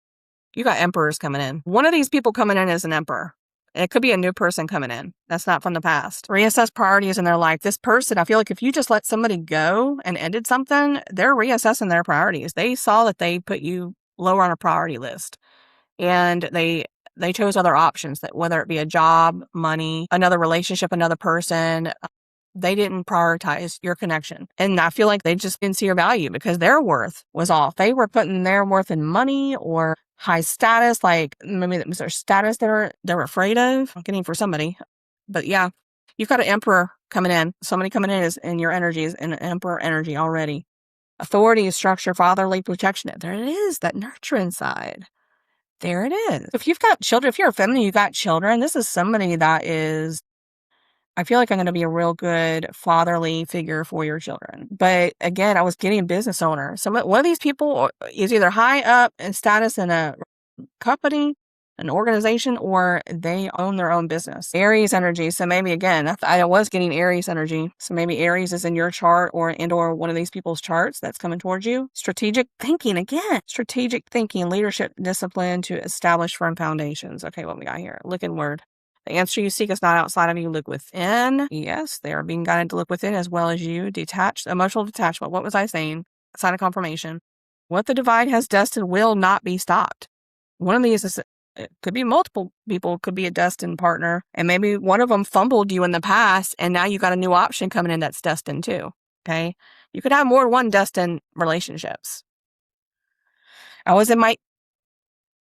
You got emperors coming in. One of these people coming in is an emperor. It could be a new person coming in. That's not from the past. Reassess priorities in their life. This person, I feel like if you just let somebody go and ended something, they're reassessing their priorities. They saw that they put you lower on a priority list. And they chose other options, that whether it be a job, money, another relationship, another person. They didn't prioritize your connection. And I feel like they just didn't see your value because their worth was off. They were putting their worth in money or high status, like maybe it was their status they're afraid of getting for somebody. But yeah, you've got an emperor coming in. Somebody coming in is in your energy is in an emperor energy already. Authority, structure, fatherly protection. There it is, that nurturing side. There it is. If you've got children, if you're a feminine, you've got children, this is somebody that is, I feel like I'm going to be a real good fatherly figure for your children. But again, I was getting a business owner. One of these people is either high up in status in a company, an organization, or they own their own business. Aries energy. So maybe again, I was getting Aries energy. So maybe Aries is in your chart or one of these people's charts that's coming towards you. Strategic thinking again. Strategic thinking, leadership, discipline to establish firm foundations. Okay, what we got here? Look inward. The answer you seek is not outside of you. Look within. Yes, they are being guided to look within as well as you. Detached, emotional detachment. What was I saying? Sign of confirmation. What the divine has destined will not be stopped. One of these is, it could be multiple people, could be a destined partner, and maybe one of them fumbled you in the past, and now you got a new option coming in that's destined too. Okay, you could have more than one destined relationships.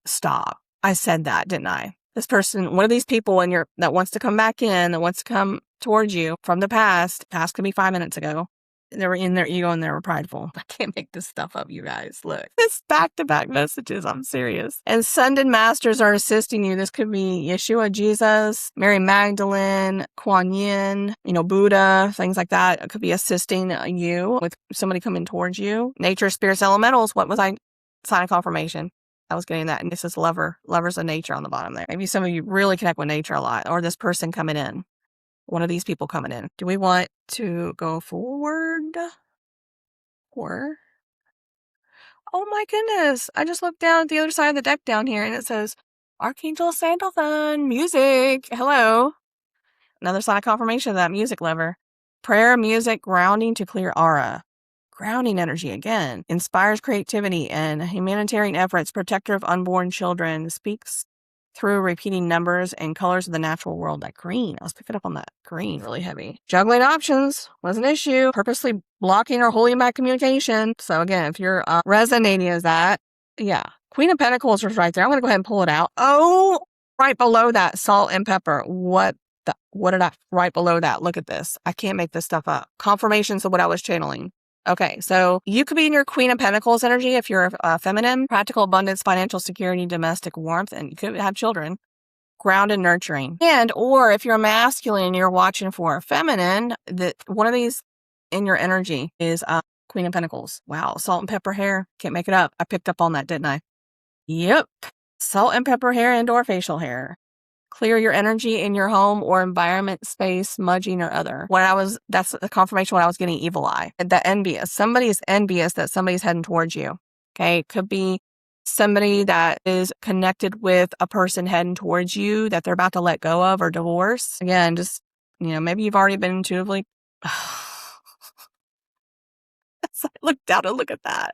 Stop. I said that, didn't I? This person, one of these people that wants to come back in, that wants to come towards you from the past could be 5 minutes ago. They were in their ego and they were prideful. I can't make this stuff up, you guys. Look, this back-to-back messages. I'm serious. And ascended masters are assisting you. This could be Yeshua, Jesus, Mary Magdalene, Kuan Yin, Buddha, things like that. It could be assisting you with somebody coming towards you. Nature, spirits, elementals. What was I? Sign of confirmation. I was getting that. And this is lover. Lovers of nature on the bottom there. Maybe some of you really connect with nature a lot, or this person coming in. One of these people coming in. Do we want to go forward? Or? Oh my goodness. I just looked down at the other side of the deck down here and it says, Archangel Sandalphon, music. Hello. Another sign of confirmation of that music lover. Prayer, music, grounding to clear aura. Grounding energy again. Inspires creativity and humanitarian efforts. Protector of unborn children. Speaks through repeating numbers and colors of the natural world. That green. I was picking up on that green really heavy. Juggling options was an issue. Purposely blocking or holding back communication. So again, if you're resonating as that, yeah. Queen of Pentacles was right there. I'm going to go ahead and pull it out. Oh, right below that, salt and pepper. What What did I right below that? Look at this. I can't make this stuff up. Confirmations of what I was channeling. Okay, so you could be in your Queen of Pentacles energy if you're feminine, practical abundance, financial security, domestic warmth, and you could have children. Ground and nurturing. And, or if you're masculine and you're watching for a feminine, that one of these in your energy is Queen of Pentacles. Wow, salt and pepper hair. Can't make it up. I picked up on that, didn't I? Yep. Salt and pepper hair and or facial hair. Clear your energy in your home or environment, space, smudging, or other. That's the confirmation when I was getting evil eye. The envious. Somebody's envious that somebody's heading towards you. Okay. It could be somebody that is connected with a person heading towards you that they're about to let go of or divorce. Again, just, maybe you've already been intuitively. I looked down and look at that.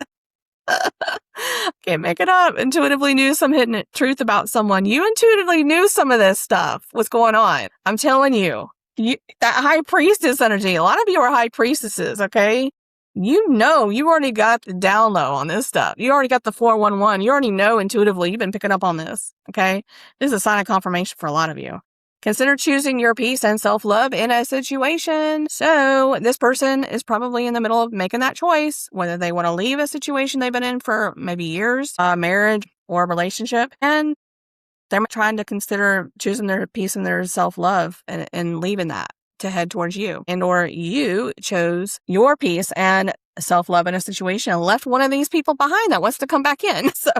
Can't make it up. Intuitively knew some hidden truth about someone. You intuitively knew some of this stuff. What's going on? I'm telling you, that high priestess energy. A lot of you are high priestesses, okay? You already got the down low on this stuff. You already got the 411. You already know intuitively. You've been picking up on this, okay? This is a sign of confirmation for a lot of you. Consider choosing your peace and self-love in a situation. So this person is probably in the middle of making that choice, whether they want to leave a situation they've been in for maybe years, marriage or a relationship, and they're trying to consider choosing their peace and their self-love and leaving that to head towards you. And or you chose your peace and self-love in a situation and left one of these people behind that wants to come back in. So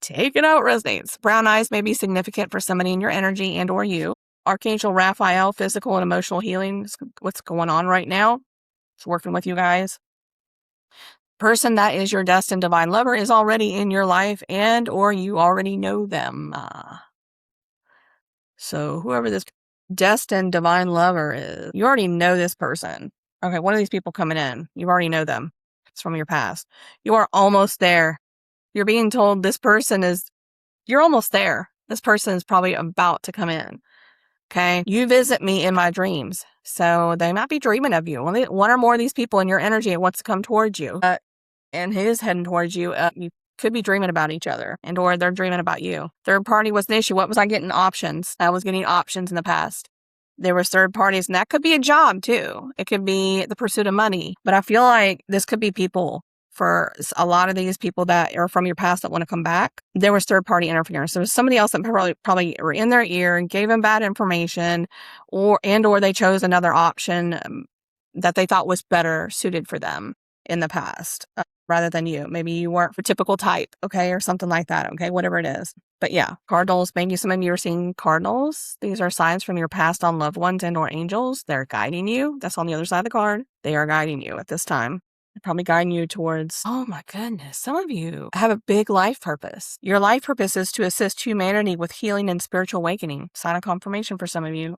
take it out, resonates. Brown eyes may be significant for somebody in your energy and or you. Archangel Raphael, physical and emotional healing. What's going on right now? It's working with you guys. Person that is your destined divine lover is already in your life and or you already know them. So whoever this destined divine lover is, you already know this person. Okay, one of these people coming in, you already know them. It's from your past. You are almost there. You're being told you're almost there. This person is probably about to come in. Okay. You visit me in my dreams. So they might be dreaming of you. One or more of these people in your energy wants to come towards you. And who's heading towards you. You could be dreaming about each other and or they're dreaming about you. Third party was an issue. What was I getting? Options. I was getting options in the past. There were third parties and that could be a job too. It could be the pursuit of money. But I feel like this could be people. For a lot of these people that are from your past that want to come back, there was third-party interference. There was somebody else that probably were in their ear and gave them bad information, or they chose another option that they thought was better suited for them in the past rather than you. Maybe you weren't for typical type, okay, or something like that, okay, whatever it is. But yeah, cardinals, maybe some of you are seeing cardinals. These are signs from your past on loved ones and or angels. They're guiding you. That's on the other side of the card. They are guiding you at this time. Probably guiding you towards, oh my goodness, some of you have a big life purpose. Your life purpose is to assist humanity with healing and spiritual awakening. Sign of confirmation for some of you.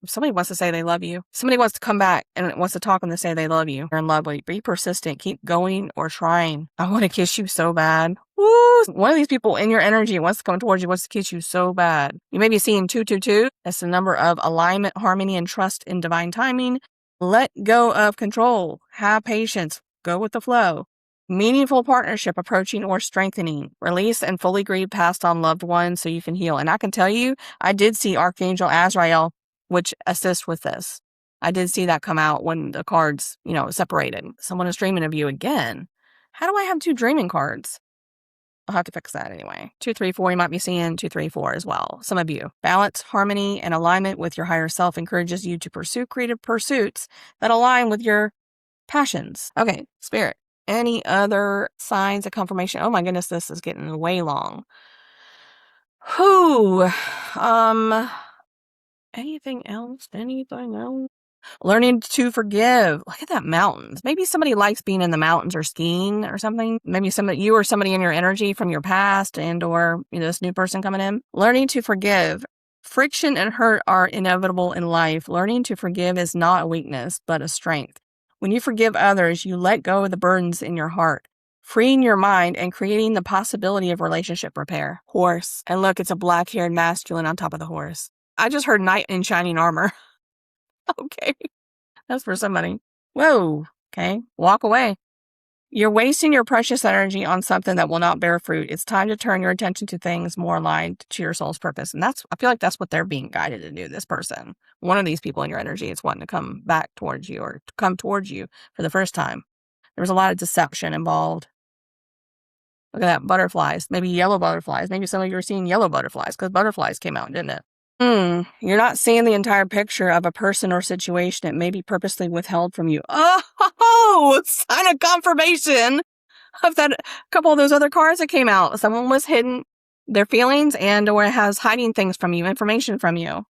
Somebody wants to say they love you. Somebody wants to come back and wants to talk and they say they love you. You're in love with you. Be persistent. Keep going or trying. I want to kiss you so bad. Woo! One of these people in your energy wants to come towards you, wants to kiss you so bad. You may be seeing 222. That's the number of alignment, harmony, and trust in divine timing. Let go of control. Have patience. Go with the flow. Meaningful partnership approaching or strengthening. Release and fully grieve past on loved ones so you can heal. And I can tell you, I did see Archangel Azrael, which assists with this. I did see that come out when the cards, separated. Someone is dreaming of you again. How do I have two dreaming cards? I'll have to fix that anyway. 2, 3, 4, you might be seeing 2, 3, 4 as well. Some of you. Balance, harmony, and alignment with your higher self encourages you to pursue creative pursuits that align with your passions. Okay, Spirit. Any other signs of confirmation? Oh my goodness, this is getting way long. Anything else? Learning to forgive. Look at that mountains. Maybe somebody likes being in the mountains or skiing or something. Maybe you or somebody in your energy from your past and or this new person coming in. Learning to forgive. Friction and hurt are inevitable in life. Learning to forgive is not a weakness, but a strength. When you forgive others, you let go of the burdens in your heart, freeing your mind and creating the possibility of relationship repair. Horse. And look, it's a black-haired masculine on top of the horse. I just heard knight in shining armor. Okay. That's for somebody. Whoa. Okay. Walk away. You're wasting your precious energy on something that will not bear fruit. It's time to turn your attention to things more aligned to your soul's purpose. And I feel like that's what they're being guided to do, this person. One of these people in your energy is wanting to come back towards you or to come towards you for the first time. There was a lot of deception involved. Look at that, butterflies, maybe yellow butterflies. Maybe some of you are seeing yellow butterflies because butterflies came out, didn't it? You're not seeing the entire picture of a person or situation. It may be purposely withheld from you. Oh, sign of confirmation of that. A couple of those other cards that came out. Someone was hidden their feelings and or has hiding things from you, information from you.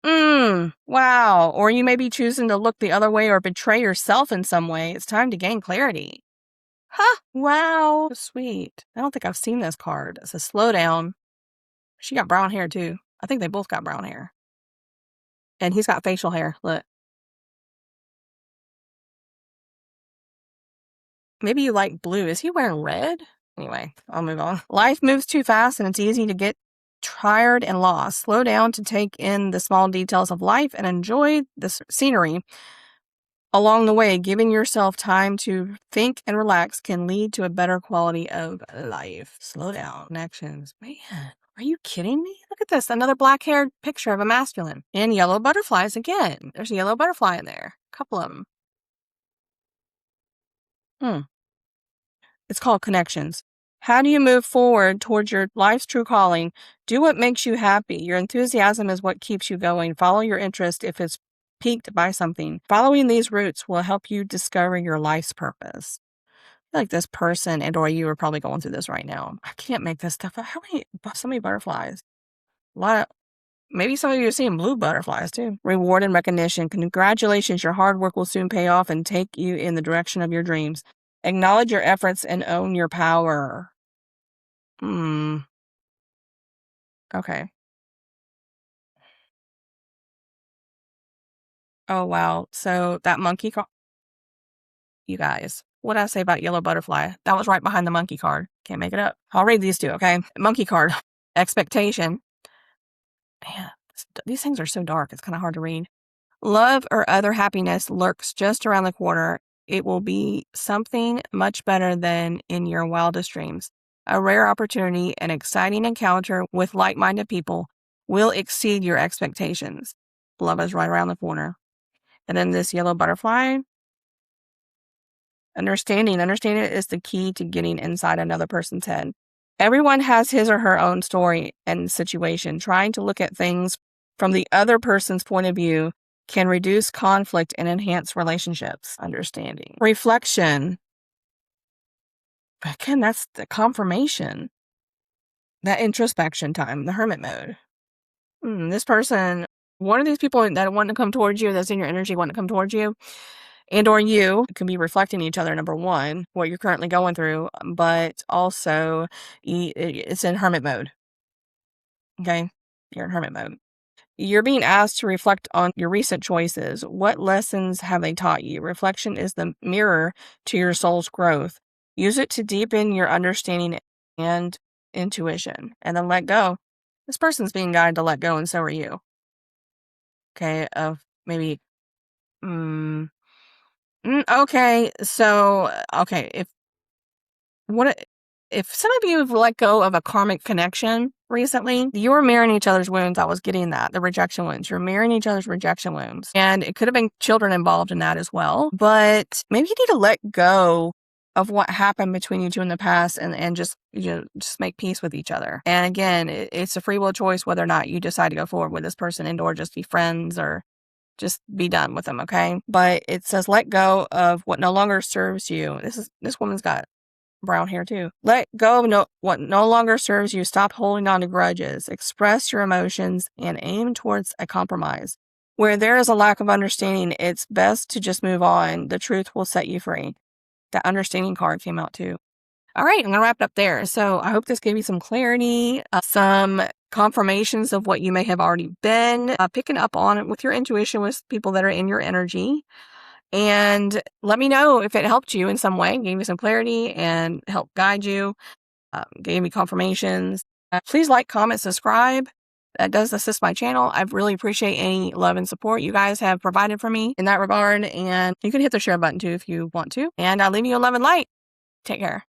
Wow. Or you may be choosing to look the other way or betray yourself in some way. It's time to gain clarity. Huh. Wow. Sweet. I don't think I've seen this card. It says slow down. She got brown hair too. I think they both got brown hair. And he's got facial hair. Look. Maybe you like blue. Is he wearing red? Anyway, I'll move on. Life moves too fast and it's easy to get tired and lost. Slow down to take in the small details of life and enjoy the scenery along the way. Giving yourself time to think and relax can lead to a better quality of life. Slow down. Connections. Man, are you kidding me? Look at this. Another black-haired picture of a masculine. And yellow butterflies again. There's a yellow butterfly in there. A couple of them. It's called connections. How do you move forward towards your life's true calling? Do what makes you happy. Your enthusiasm is what keeps you going. Follow your interest if it's piqued by something. Following these routes will help you discover your life's purpose. I feel like this person and or you are probably going through this right now. I can't make this stuff up. So many butterflies. A lot of, maybe some of you are seeing blue butterflies too. Reward and recognition. Congratulations, your hard work will soon pay off and take you in the direction of your dreams. Acknowledge your efforts and own your power. Okay. Oh, wow. So that monkey card, you guys, what did I say about yellow butterfly? That was right behind the monkey card. Can't make it up. I'll read these two, okay? Monkey card, expectation. Man, these things are so dark. It's kind of hard to read. Love or other happiness lurks just around the corner. It will be something much better than in your wildest dreams. A rare opportunity, an exciting encounter with like-minded people will exceed your expectations. Love is right around the corner. And then this yellow butterfly. Understanding is the key to getting inside another person's head. Everyone has his or her own story and situation. Trying to look at things from the other person's point of view can reduce conflict and enhance relationships. Understanding. Reflection. Again, that's the confirmation. That introspection time, the hermit mode. This person, one of these people that want to come towards you, that's in your energy, want to come towards you, and or you can be reflecting each other, number one, what you're currently going through, but also it's in hermit mode. Okay? You're in hermit mode. You're being asked to reflect on your recent choices. What lessons have they taught you? Reflection is the mirror to your soul's growth. Use it to deepen your understanding and intuition. And then let go. This person's being guided to let go, and so are you. Okay, of maybe, okay, so, okay, if some of you have let go of a karmic connection recently, you're mirroring each other's wounds. I was getting that, the rejection wounds. You're mirroring each other's rejection wounds. And it could have been children involved in that as well. But maybe you need to let go of what happened between you two in the past and just make peace with each other. And again, it's a free will choice whether or not you decide to go forward with this person and or just be friends or just be done with them, okay? But it says let go of what no longer serves you. This woman's got brown hair too. Let go of what no longer serves you. Stop holding on to grudges. Express your emotions and aim towards a compromise. Where there is a lack of understanding, it's best to just move on. The truth will set you free. That understanding card came out too. All right, I'm going to wrap it up there. So I hope this gave you some clarity, some confirmations of what you may have already been picking up on it with your intuition with people that are in your energy. And let me know if it helped you in some way, gave you some clarity and helped guide you, gave me confirmations. Please like, comment, subscribe. that does assist my channel. I really appreciate any love and support you guys have provided for me in that regard. And you can hit the share button too if you want to. And I'll leave you a love and light. Take care.